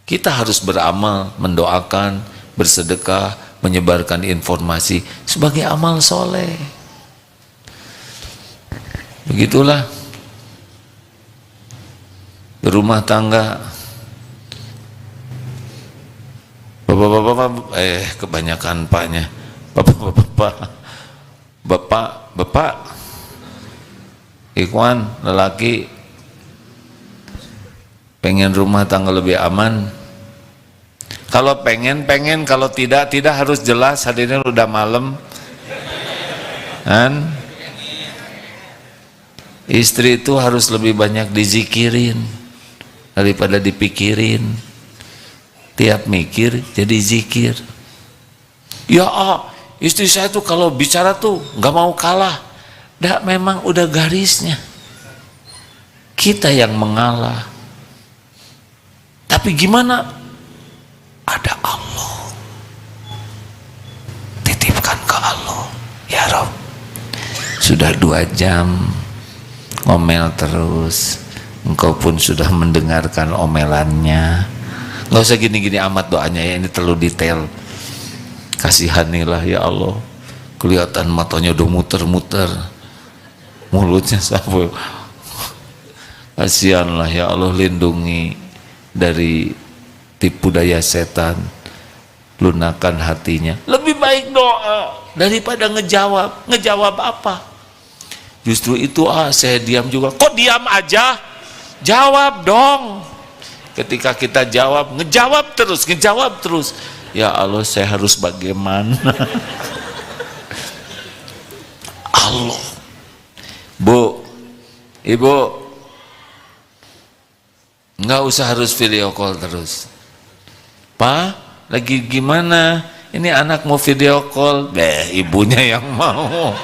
A: Kita harus beramal, mendoakan, bersedekah, menyebarkan informasi sebagai amal soleh. Begitulah berumah tangga. Bapak-bapak, kebanyakan paknya. Bapak, ikhwan, lelaki pengen rumah tangga lebih aman. Kalau pengen, kalau tidak harus jelas. Hadirin, udah malam kan? Istri itu harus lebih banyak dizikirin daripada dipikirin. Tiap mikir jadi zikir. Ya istri saya tuh kalau bicara tuh nggak mau kalah. Dah, memang udah garisnya. Kita yang mengalah. Tapi gimana? Ada Allah, titipkan ke Allah. Ya Rob, sudah 2 jam ngomel terus, engkau pun sudah mendengarkan omelannya. Nggak usah gini-gini amat doanya ya, ini terlalu detail. Kasihanilah ya Allah, kelihatan matanya udah muter-muter, mulutnya sampai. Kasihanlah ya Allah, lindungi dari tipu daya setan, lunakan hatinya. Lebih baik doa daripada ngejawab. Ngejawab apa? Justru itu saya diam juga. Kok diam aja? Jawab dong. Ketika kita jawab, ngejawab terus. Ya Allah, saya harus bagaimana? Allah. Bu, Ibu, nggak usah harus video call terus. Pak, lagi gimana? Ini anak mau video call. Ibunya yang mau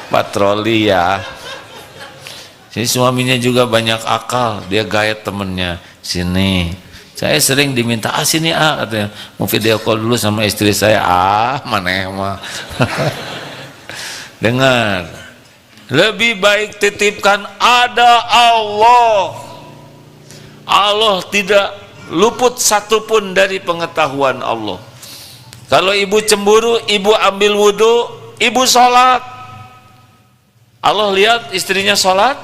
A: patroli ya. Si suaminya juga banyak akal, dia gaet temennya. Sini, saya sering diminta, sini katanya, mau video call dulu sama istri saya. Mana mah. Dengar, lebih baik titipkan ada Allah. Allah tidak luput satupun dari pengetahuan Allah. Kalau ibu cemburu, ibu ambil wudhu, ibu sholat. Allah lihat istrinya sholat?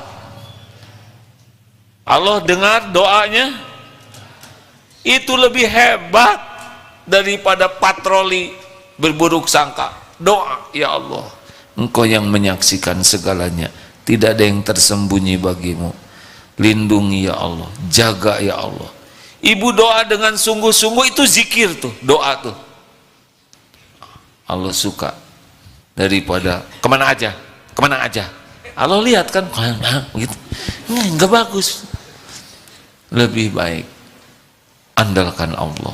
A: Allah dengar doanya. Itu lebih hebat daripada patroli berburuk sangka. Doa, ya Allah, Engkau yang menyaksikan segalanya, tidak ada yang tersembunyi bagimu. Lindungi ya Allah, jaga ya Allah. Ibu doa dengan sungguh-sungguh, itu zikir tuh, doa tuh. Allah suka daripada kemana aja. Allah lihat kan, begitu, nggak bagus. Lebih baik andalkan Allah.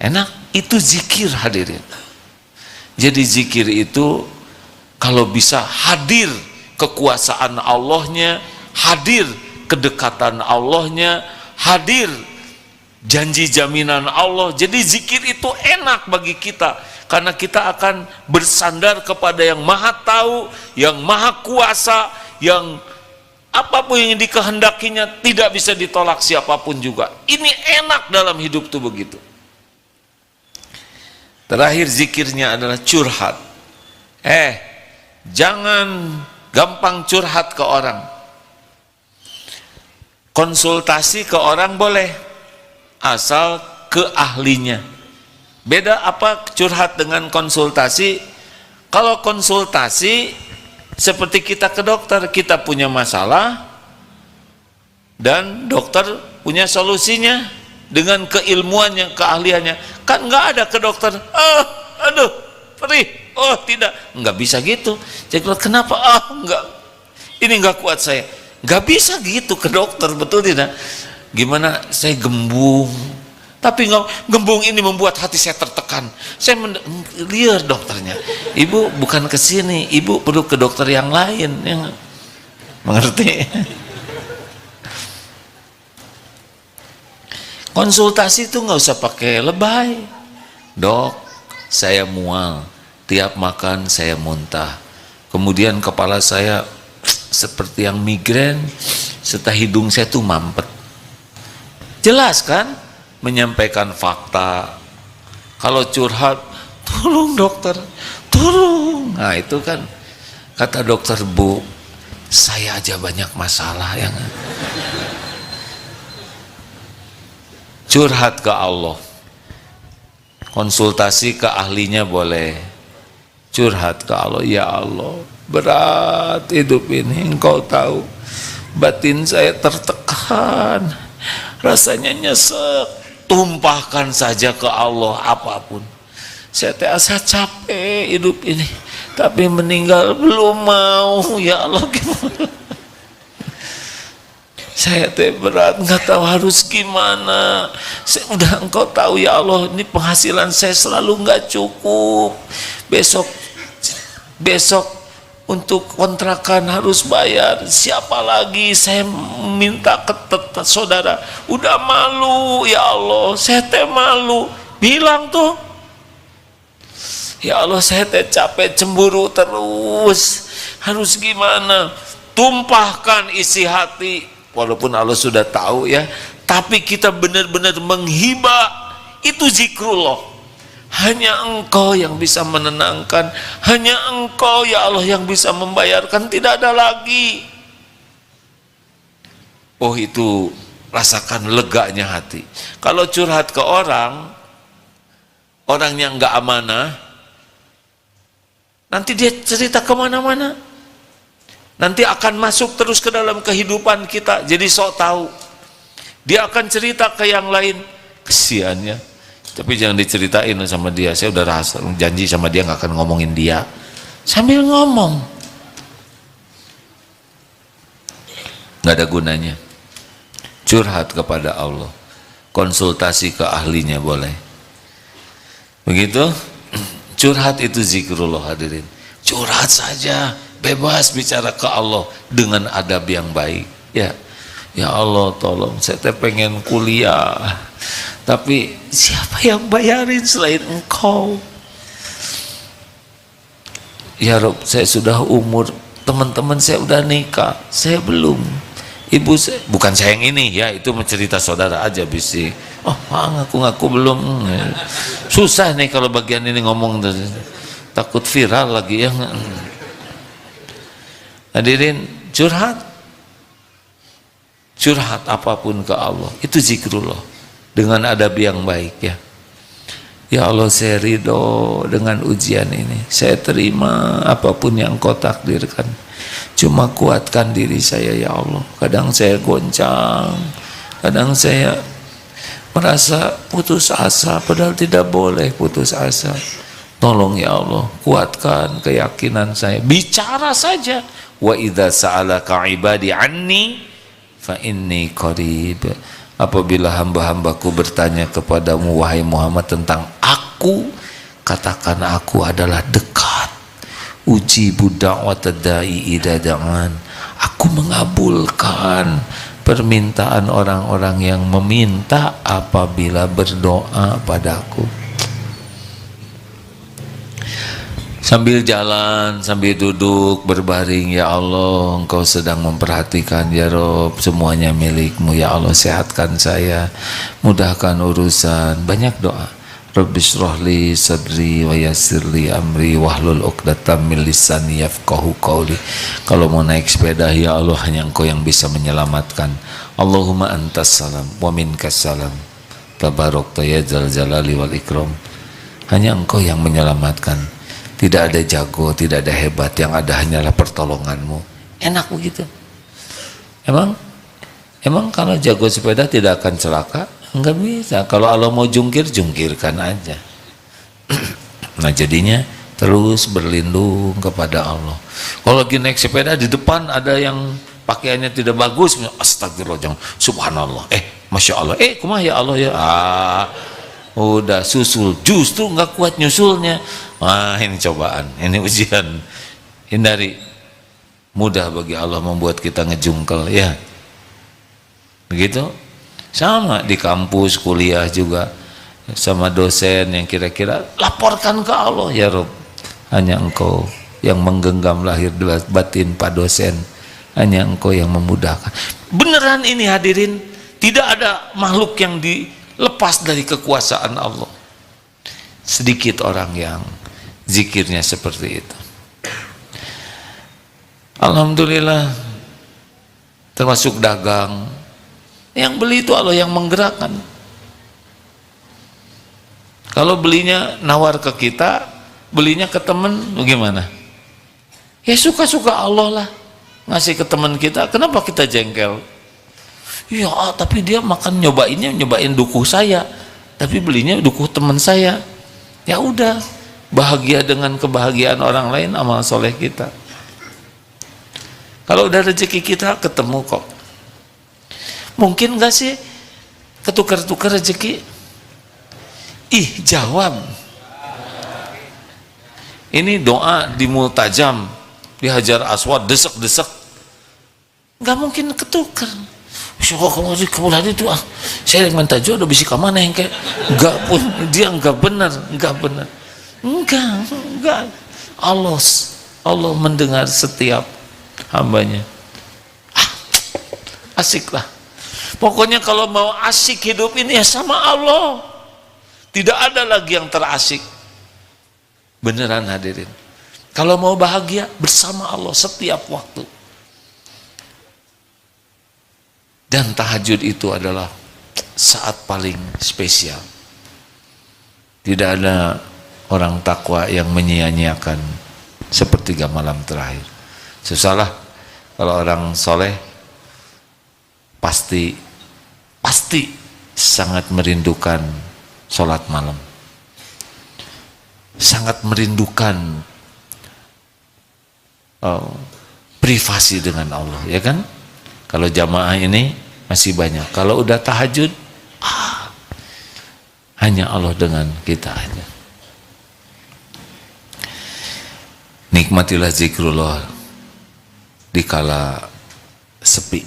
A: Enak, itu zikir hadirin. Jadi zikir itu kalau bisa hadir kekuasaan Allahnya, hadir kedekatan Allahnya, hadir janji jaminan Allah. Jadi zikir itu enak bagi kita, karena kita akan bersandar kepada yang maha tahu, yang maha kuasa, yang apapun yang dikehendakinya tidak bisa ditolak siapapun juga. Ini enak dalam hidup tuh begitu. Terakhir zikirnya adalah curhat. Jangan gampang curhat ke orang. Konsultasi ke orang boleh, asal ke ahlinya. Beda apa curhat dengan konsultasi? Kalau konsultasi seperti kita ke dokter, kita punya masalah dan dokter punya solusinya dengan keilmuannya, keahliannya. Kan nggak ada ke dokter, aduh, perih, tidak, nggak bisa gitu. Jadi kenapa? Nggak, ini nggak kuat saya. Nggak bisa gitu ke dokter, betul tidak? Gimana? Saya gembung, tapi nggak, gembung ini membuat hati saya tertekan. Saya liar dokternya. Ibu bukan ke sini, ibu perlu ke dokter yang lain, yang mengerti? Konsultasi itu nggak usah pakai lebay. Dok, saya mual, tiap makan saya muntah, kemudian kepala saya seperti yang migrain, serta hidung saya tuh mampet. Jelas kan? Menyampaikan fakta. Kalau curhat, tolong dokter, tolong. Nah itu kan kata dokter, Bu, saya aja banyak masalah yang curhat ke Allah. Konsultasi ke ahlinya boleh, curhat ke Allah. Ya Allah, berat hidup ini, Engkau tahu, batin saya tertekan, rasanya nyesek. Tumpahkan saja ke Allah apapun. Saya terasa capek hidup ini, tapi meninggal belum mau. Ya Allah, gimana? Saya berat, nggak tahu harus gimana. Udah Engkau tahu ya Allah, ini penghasilan saya selalu nggak cukup. Besok untuk kontrakan harus bayar. Siapa lagi saya minta ke saudara? Udah malu ya Allah, saya malu. Bilang tuh, ya Allah saya capek, cemburu terus. Harus gimana? Tumpahkan isi hati. Walaupun Allah sudah tahu ya, tapi kita benar-benar menghibah. Itu zikrullah. Hanya Engkau yang bisa menenangkan, hanya Engkau ya Allah yang bisa membayarkan, tidak ada lagi. Oh, itu rasakan leganya hati. Kalau curhat ke orang yang nggak amanah, nanti dia cerita kemana-mana. Nanti akan masuk terus ke dalam kehidupan kita, jadi sok tahu. Dia akan cerita ke yang lain, kesiannya. Tapi jangan diceritain sama dia. Saya udah janji sama dia nggak akan ngomongin dia. Sambil ngomong, nggak ada gunanya. Curhat kepada Allah, konsultasi ke ahlinya boleh. Begitu, curhat itu zikrullah hadirin. Curhat saja. Bebas bicara ke Allah dengan adab yang baik. Ya Allah, tolong saya pengen kuliah, tapi siapa yang bayarin selain Engkau? Ya Rob, saya sudah umur, teman-teman saya udah nikah, saya belum. Ibu saya, bukan saya yang ini ya, itu mencerita saudara aja bisik. Ngaku-ngaku belum. Susah nih kalau bagian ini ngomong, takut viral lagi ya. Hadirin, curhat. curhat apapun ke Allah, itu zikrullah dengan adab yang baik ya. Ya Allah, saya ridho dengan ujian ini, saya terima apapun yang Kau takdirkan, cuma kuatkan diri saya ya Allah. Kadang saya goncang, kadang saya merasa putus asa, padahal tidak boleh putus asa. Tolong ya Allah, kuatkan keyakinan saya, bicara saja. Wa idza sa'alaka ibadi anni fa inni qarib. Apabila hamba-hambaku bertanya kepadamu wahai Muhammad tentang aku, katakan aku adalah dekat. Ujibu da'watad da'i idza da'an. Aku mengabulkan permintaan orang-orang yang meminta apabila berdoa padaku. Sambil jalan, sambil duduk, berbaring, ya Allah, Engkau sedang memperhatikan ya Rob, semuanya milik-Mu ya Allah. Sehatkan saya, mudahkan urusan. Banyak doa. Rabbi shrahli sadri wa yassirli amri wahlul 'uqdatam min lisani yafqahu qawli. Kalau mau naik sepeda, ya Allah, hanya Engkau yang bisa menyelamatkan. Allahumma antas salam wa minkas salam, tabarakta ya dzal jalali wal ikram. Hanya Engkau yang menyelamatkan. Tidak ada jago, tidak ada hebat, yang ada hanyalah pertolongan-Mu. Enak begitu. Emang kalau jago sepeda tidak akan celaka? Enggak bisa. Kalau Allah mau jungkir, jungkirkan aja. Nah jadinya terus berlindung kepada Allah. Kalau lagi naik sepeda di depan ada yang pakaiannya tidak bagus, astagfirullah, jangan, subhanallah, masya Allah, kumaha ya Allah ya, udah susul, justru nggak kuat nyusulnya. Wah, ini cobaan, ini ujian. Hindari. Mudah bagi Allah membuat kita ngejungkel ya. Begitu. Sama di kampus, kuliah juga, sama dosen yang kira-kira laporkan ke Allah, ya Rob, hanya Engkau yang menggenggam lahir batin Pak dosen, hanya Engkau yang memudahkan. Beneran ini hadirin, tidak ada makhluk yang dilepas dari kekuasaan Allah. Sedikit orang yang zikirnya seperti itu. Alhamdulillah, termasuk dagang, yang beli itu Allah yang menggerakkan. Kalau belinya nawar ke kita, belinya ke temen, bagaimana? Ya suka-suka Allah lah, ngasih ke teman kita. Kenapa kita jengkel? Ya tapi dia makan nyobain dukuh saya, tapi belinya dukuh teman saya. Ya udah, bahagia dengan kebahagiaan orang lain, amal soleh kita. Kalau udah rezeki kita ketemu kok. Mungkin gak sih ketukar-tukar rezeki? Jawab. Ini doa di Multajam, di Hajar Aswad, desek-desek, gak mungkin ketukar. Kalau itu saya yang minta jodoh bisi kamana yang kayak enggak pun, dia enggak benar. Enggak. Allah mendengar setiap hambanya. Asiklah. Pokoknya kalau mau asik hidup ini ya sama Allah. Tidak ada lagi yang terasik. Beneran hadirin. Kalau mau bahagia bersama Allah setiap waktu. Dan tahajud itu adalah saat paling spesial. Tidak ada orang takwa yang menyia-nyiakan sepertiga malam terakhir. Susahlah kalau orang soleh pasti sangat merindukan sholat malam, sangat merindukan privasi dengan Allah, ya kan? Kalau jamaah ini masih banyak. Kalau udah tahajud, hanya Allah dengan kita aja. Nikmatilah zikrullah dikala sepi.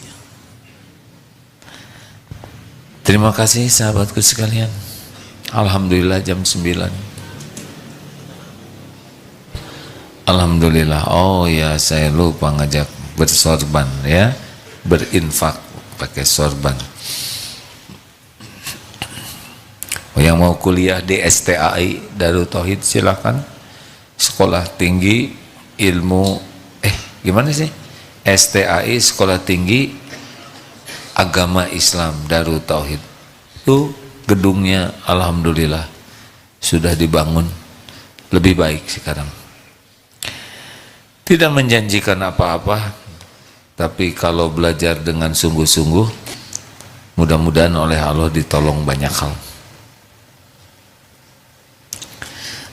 A: Terima kasih sahabatku sekalian. Alhamdulillah jam 9. Alhamdulillah. Oh ya, saya lupa ngajak bersorban ya. Berinfak pakai sorban. Yang mau kuliah di STAI Darut Tauhid silakan. Sekolah Tinggi Ilmu gimana sih? STAI Sekolah Tinggi agama Islam Darut Tauhid. Itu gedungnya alhamdulillah sudah dibangun lebih baik sekarang. Tidak menjanjikan apa-apa, tapi kalau belajar dengan sungguh-sungguh, mudah-mudahan oleh Allah ditolong banyak hal.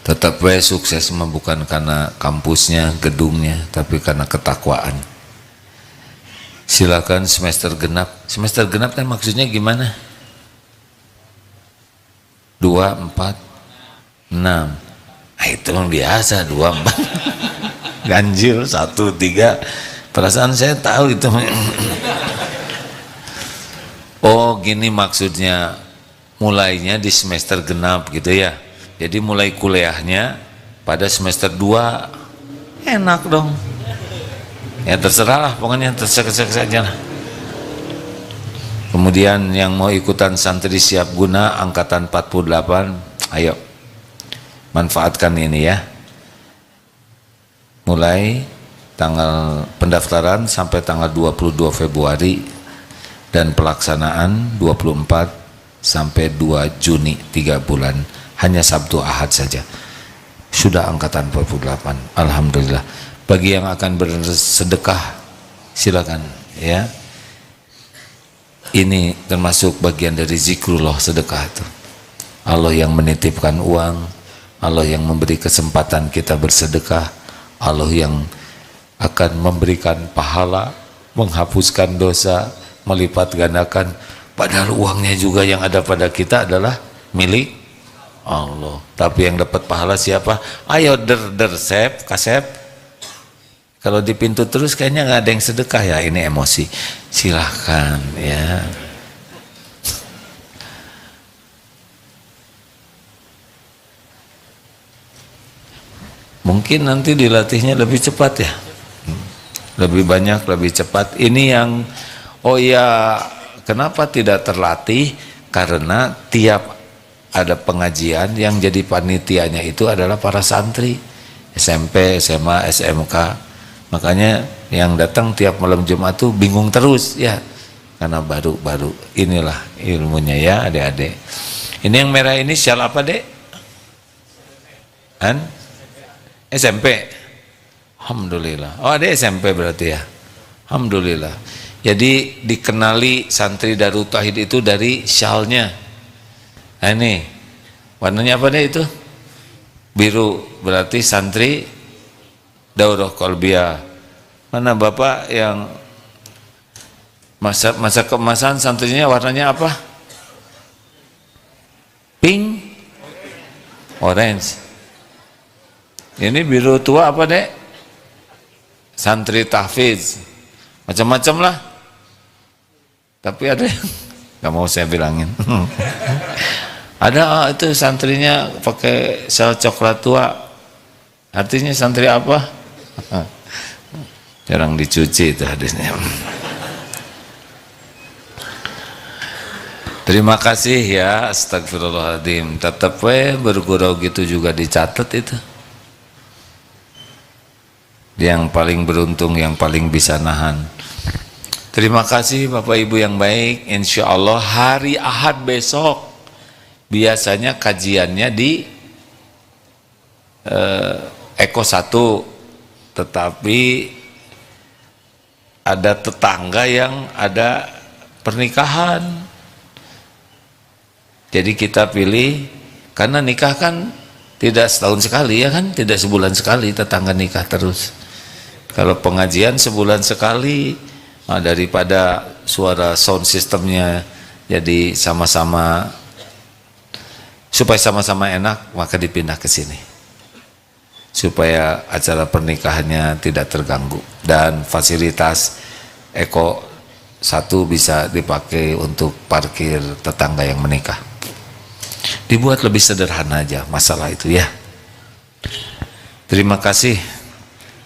A: Tetap sukses bukan karena kampusnya, gedungnya, tapi karena ketakwaan. Silakan semester genap. Semester genap kan maksudnya gimana? 2, 4, 6. Itu yang biasa 2, 4. Ganjil 1, 3. Perasaan saya tahu itu. Oh gini maksudnya, mulainya di semester genap gitu ya. Jadi mulai kuliahnya pada semester 2. Enak dong. Ya terserah lah, pokoknya terserah saja lah. Kemudian yang mau ikutan santri siap guna angkatan 48, ayo manfaatkan ini ya. Mulai tanggal pendaftaran sampai tanggal 22 Februari dan pelaksanaan 24 sampai 2 Juni, 3 bulan. Hanya Sabtu Ahad saja. Sudah angkatan 48. Alhamdulillah. Bagi yang akan bersedekah silakan ya. Ini termasuk bagian dari zikrullah, sedekah itu. Allah yang menitipkan uang, Allah yang memberi kesempatan kita bersedekah, Allah yang akan memberikan pahala, menghapuskan dosa, melipat gandakan. Padahal uangnya juga yang ada pada kita adalah milik Allah. Tapi yang dapat pahala siapa? Ayo sep, kasep. Kalau di pintu terus kayaknya nggak ada yang sedekah ya, ini emosi. Silahkan ya. Mungkin nanti dilatihnya lebih cepat ya. Lebih banyak, lebih cepat. Ini yang, oh ya, kenapa tidak terlatih? Karena tiap ada pengajian yang jadi panitianya itu adalah para santri SMP, SMA, SMK. Makanya yang datang tiap malam Jumat tuh bingung terus ya, karena baru-baru. Inilah ilmunya ya adik-adik. Ini yang merah ini syal apa dek? Kan? SMP. Alhamdulillah. Oh ada SMP berarti ya. Alhamdulillah. Jadi dikenali santri Darut Tauhid itu dari syalnya. Nah ini warnanya apa deh itu? Biru, berarti santri Daurah Kolbia. Mana bapak yang masa keemasan santrinya warnanya apa? Pink, orange. Ini biru tua apa dek? Santri tahfiz. Macam-macam lah. Tapi ada yang nggak mau saya bilangin. Ada itu santrinya pakai sel coklat tua. Artinya santri apa? Jarang dicuci itu hadisnya. Terima kasih ya, astagfirullahaladzim. Tetap bergurau gitu juga dicatat itu. Yang paling beruntung, yang paling bisa nahan. Terima kasih Bapak Ibu yang baik. Insya Allah hari Ahad besok biasanya kajiannya di Eko 1, tetapi ada tetangga yang ada pernikahan, jadi kita pilih, karena nikah kan tidak setahun sekali ya kan, tidak sebulan sekali tetangga nikah terus. Kalau pengajian sebulan sekali, nah daripada suara sound systemnya jadi sama-sama, supaya sama-sama enak, maka dipindah ke sini supaya acara pernikahannya tidak terganggu, dan fasilitas Eko 1 bisa dipakai untuk parkir tetangga yang menikah. Dibuat lebih sederhana aja masalah itu ya. Terima kasih.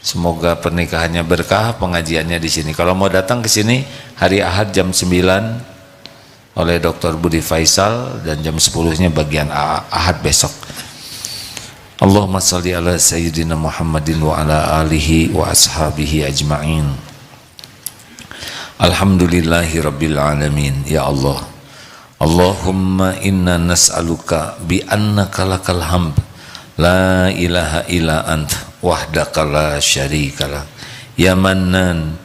A: Semoga pernikahannya berkah, pengajiannya di sini. Kalau mau datang ke sini hari Ahad jam 9 oleh Dr. Budi Faisal, dan jam 10-nya bagian Ahad besok. Allahumma salli ala sayyidina Muhammadin wa ala alihi wa ashabihi ajma'in. Alhamdulillahi Rabbil Alamin. Ya Allah, Allahumma inna nas'aluka bi annaka lakal hamd la ilaha illa ant wahdaka la syarika lak ya mannan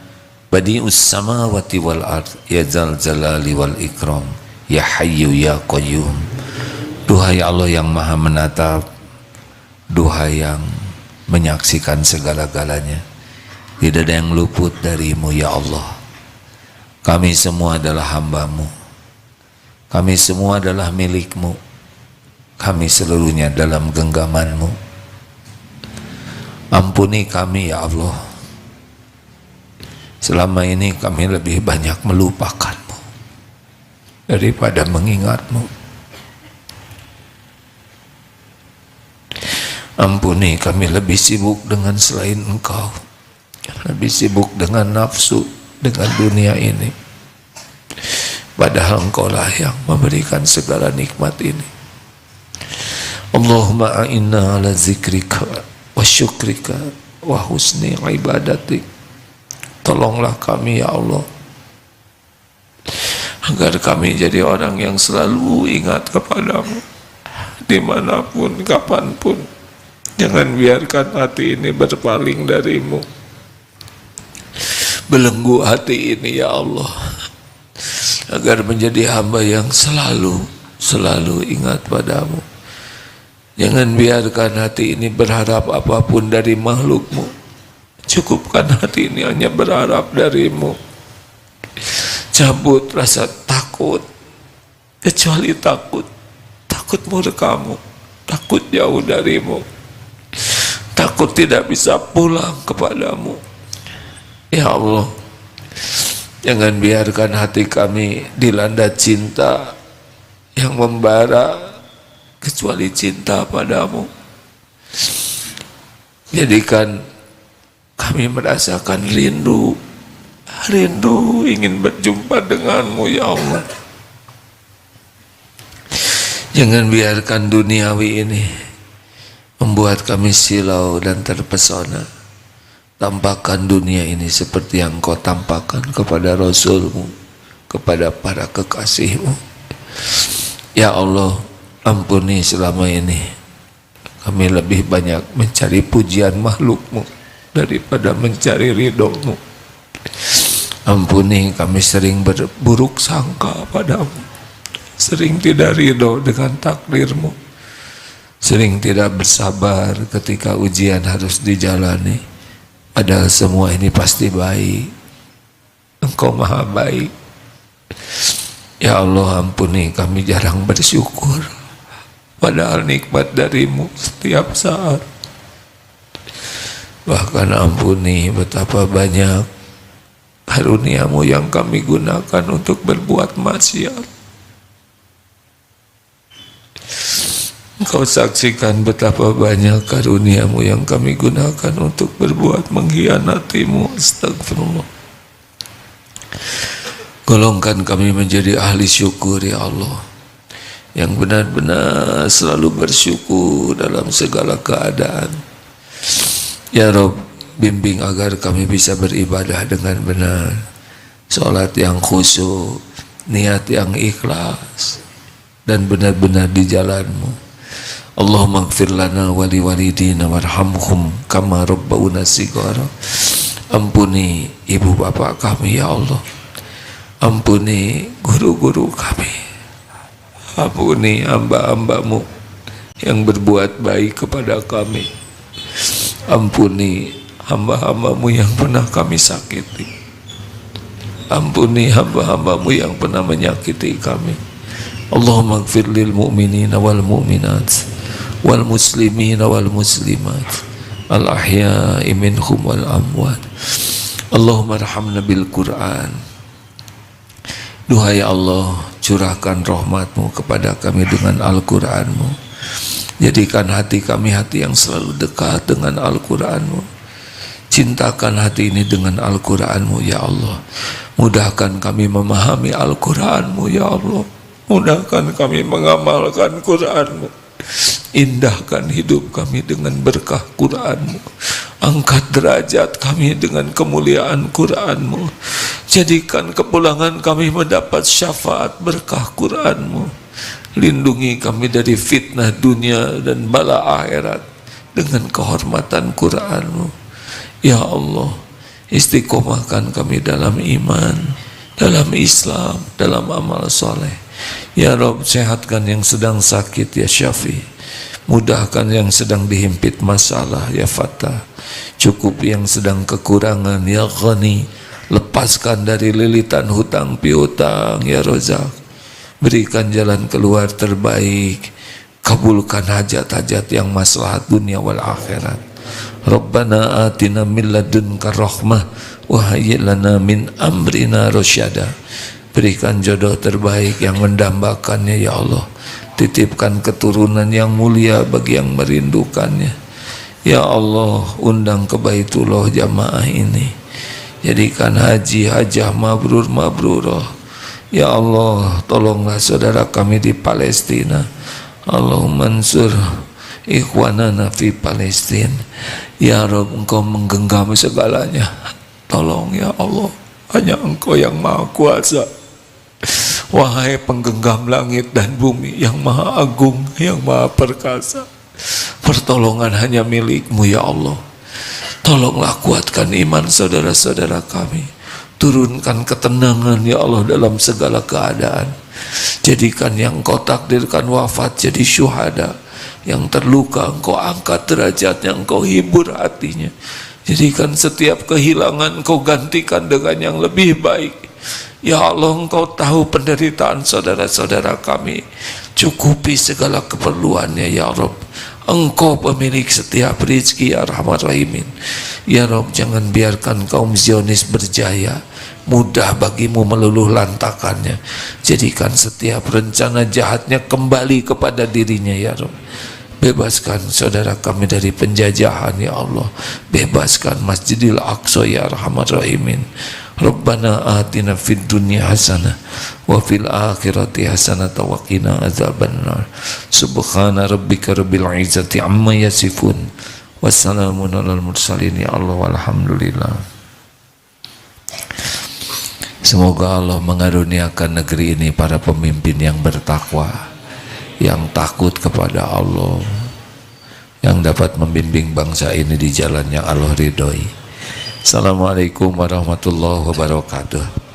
A: badi'us samawati wal ard ya zal jalali wal ikram ya hayyu ya qayyum. Duhai Allah yang maha menatap, duhai yang menyaksikan segala-galanya, tidak ada yang luput darimu ya Allah. Kami semua adalah hamba-Mu, kami semua adalah milik-Mu, kami seluruhnya dalam genggaman-Mu. Ampuni kami ya Allah, selama ini kami lebih banyak melupakan-Mu daripada mengingat-Mu. Ampuni kami lebih sibuk dengan selain Engkau, lebih sibuk dengan nafsu, dengan dunia ini, padahal Engkau lah yang memberikan segala nikmat ini. Allahumma a'inna ala zikrika wa syukrika wa husni ibadatik. Tolonglah kami ya Allah, agar kami jadi orang yang selalu ingat kepadamu dimanapun, kapanpun. Jangan biarkan hati ini berpaling darimu, belenggu hati ini ya Allah, agar menjadi hamba yang selalu ingat padamu. Jangan biarkan hati ini berharap apapun dari makhluk-Mu. Cukupkan hati ini hanya berharap darimu. Cabut rasa takut, kecuali takut murka-Mu, takut jauh darimu, takut tidak bisa pulang kepadamu. Ya Allah, jangan biarkan hati kami dilanda cinta yang membara kecuali cinta padamu. Jadikan kami merasakan rindu ingin berjumpa denganmu ya Allah. Jangan biarkan duniawi ini membuat kami silau dan terpesona. Tampakkan dunia ini seperti yang Kau tampakkan kepada Rasul-Mu, kepada para kekasih-Mu. Ya Allah, ampuni selama ini kami lebih banyak mencari pujian makhluk-Mu daripada mencari ridho-Mu. Ampuni kami sering berburuk sangka padamu, sering tidak ridho dengan takdir-Mu, sering tidak bersabar ketika ujian harus dijalani. Padahal semua ini pasti baik. Engkau maha baik. Ya Allah, ampuni kami jarang bersyukur, padahal nikmat darimu setiap saat. Bahkan ampuni betapa banyak karunia-Mu yang kami gunakan untuk berbuat maksiat. Engkau saksikan betapa banyak karunia-Mu yang kami gunakan untuk berbuat mengkhianati-Mu. Astagfirullah. Golongkan kami menjadi ahli syukur ya Allah, yang benar-benar selalu bersyukur dalam segala keadaan. Ya Rabb, bimbing agar kami bisa beribadah dengan benar, sholat yang khusyuk, niat yang ikhlas, dan benar-benar di jalan-Mu. Allahumma ighfir lana wa li walidina warhamhum kama rabbauna shighara. Ampuni ibu bapak kami ya Allah, ampuni guru-guru kami, ampuni hamba-hamba-Mu yang berbuat baik kepada kami, ampuni hamba-hamba-Mu yang pernah kami sakiti, ampuni hamba-hamba-Mu yang pernah menyakiti kami. Allahumma ighfir lil mu'minina wal mu'minat wal muslimina wal muslimat al ahya'i minhum wal amwat. Allahumma arhamna bil Qur'an. Duhai Allah, curahkan rahmat-Mu kepada kami dengan Al-Qur'an-Mu. Jadikan hati kami hati yang selalu dekat dengan Al-Qur'an-Mu. Cintakan hati ini dengan Al-Qur'an-Mu ya Allah. Mudahkan kami memahami Al-Qur'an-Mu ya Allah. Mudahkan kami mengamalkan Qur'an-Mu. Indahkan hidup kami dengan berkah Qur'an-Mu. Angkat derajat kami dengan kemuliaan Qur'an-Mu. Jadikan kepulangan kami mendapat syafaat berkah Quran-Mu. Lindungi kami dari fitnah dunia dan bala akhirat dengan kehormatan Quran-Mu. Ya Allah, istiqomahkan kami dalam iman, dalam Islam, dalam amal soleh. Ya Rabb, sehatkan yang sedang sakit ya Syafi, mudahkan yang sedang dihimpit masalah ya Fattah, cukup yang sedang kekurangan ya Ghani, lepaskan dari lilitan hutang piutang ya Razak, berikan jalan keluar terbaik, kabulkan hajat-hajat yang maslahat dunia wal akhirat. Rabbana atina min ladunka rahmah wa hayyi' lana min amrina rasyada. Berikan jodoh terbaik yang mendambakannya ya Allah. Titipkan keturunan yang mulia bagi yang merindukannya. Ya Allah, undang ke Baitullah jamaah ini. Jadikan haji hajah mabrur mabrurah. Ya Allah, tolonglah saudara kami di Palestina. Allahumma ansur ikhwanana fi Palestina. Ya Rabb, Engkau menggenggam segalanya. Tolong ya Allah, hanya Engkau yang maha kuasa. Wahai penggenggam langit dan bumi yang maha agung, yang maha perkasa, pertolongan hanya milik-Mu ya Allah. Tolonglah kuatkan iman saudara-saudara kami. Turunkan ketenangan ya Allah dalam segala keadaan. Jadikan yang Engkau takdirkan wafat jadi syuhada, yang terluka Engkau angkat derajatnya, Engkau hibur hatinya. Jadikan setiap kehilangan Engkau gantikan dengan yang lebih baik. Ya Allah, Engkau tahu penderitaan saudara-saudara kami. Cukupi segala keperluannya ya Rabb. Engkau pemilik setiap rizki ya Rahman Rahimin. Ya Rabb, jangan biarkan kaum Zionis berjaya. Mudah bagimu meluluh lantakannya. Jadikan setiap rencana jahatnya kembali kepada dirinya ya Rabb. Bebaskan saudara kami dari penjajahan ya Allah. Bebaskan Masjidil Aqsa ya Rahman Rahimin. Rabbana atina fid dunya hasanah wa fil akhirati hasanah wa qina adzabannar. Subhana rabbika rabbil izzati amma yasifun. Wassalamun alal mursalin ya Allah walhamdulillah. Semoga Allah mengaruniakan negeri ini para pemimpin yang bertakwa, yang takut kepada Allah, yang dapat membimbing bangsa ini di jalan yang Allah ridhoi. Assalamualaikum warahmatullahi wabarakatuh.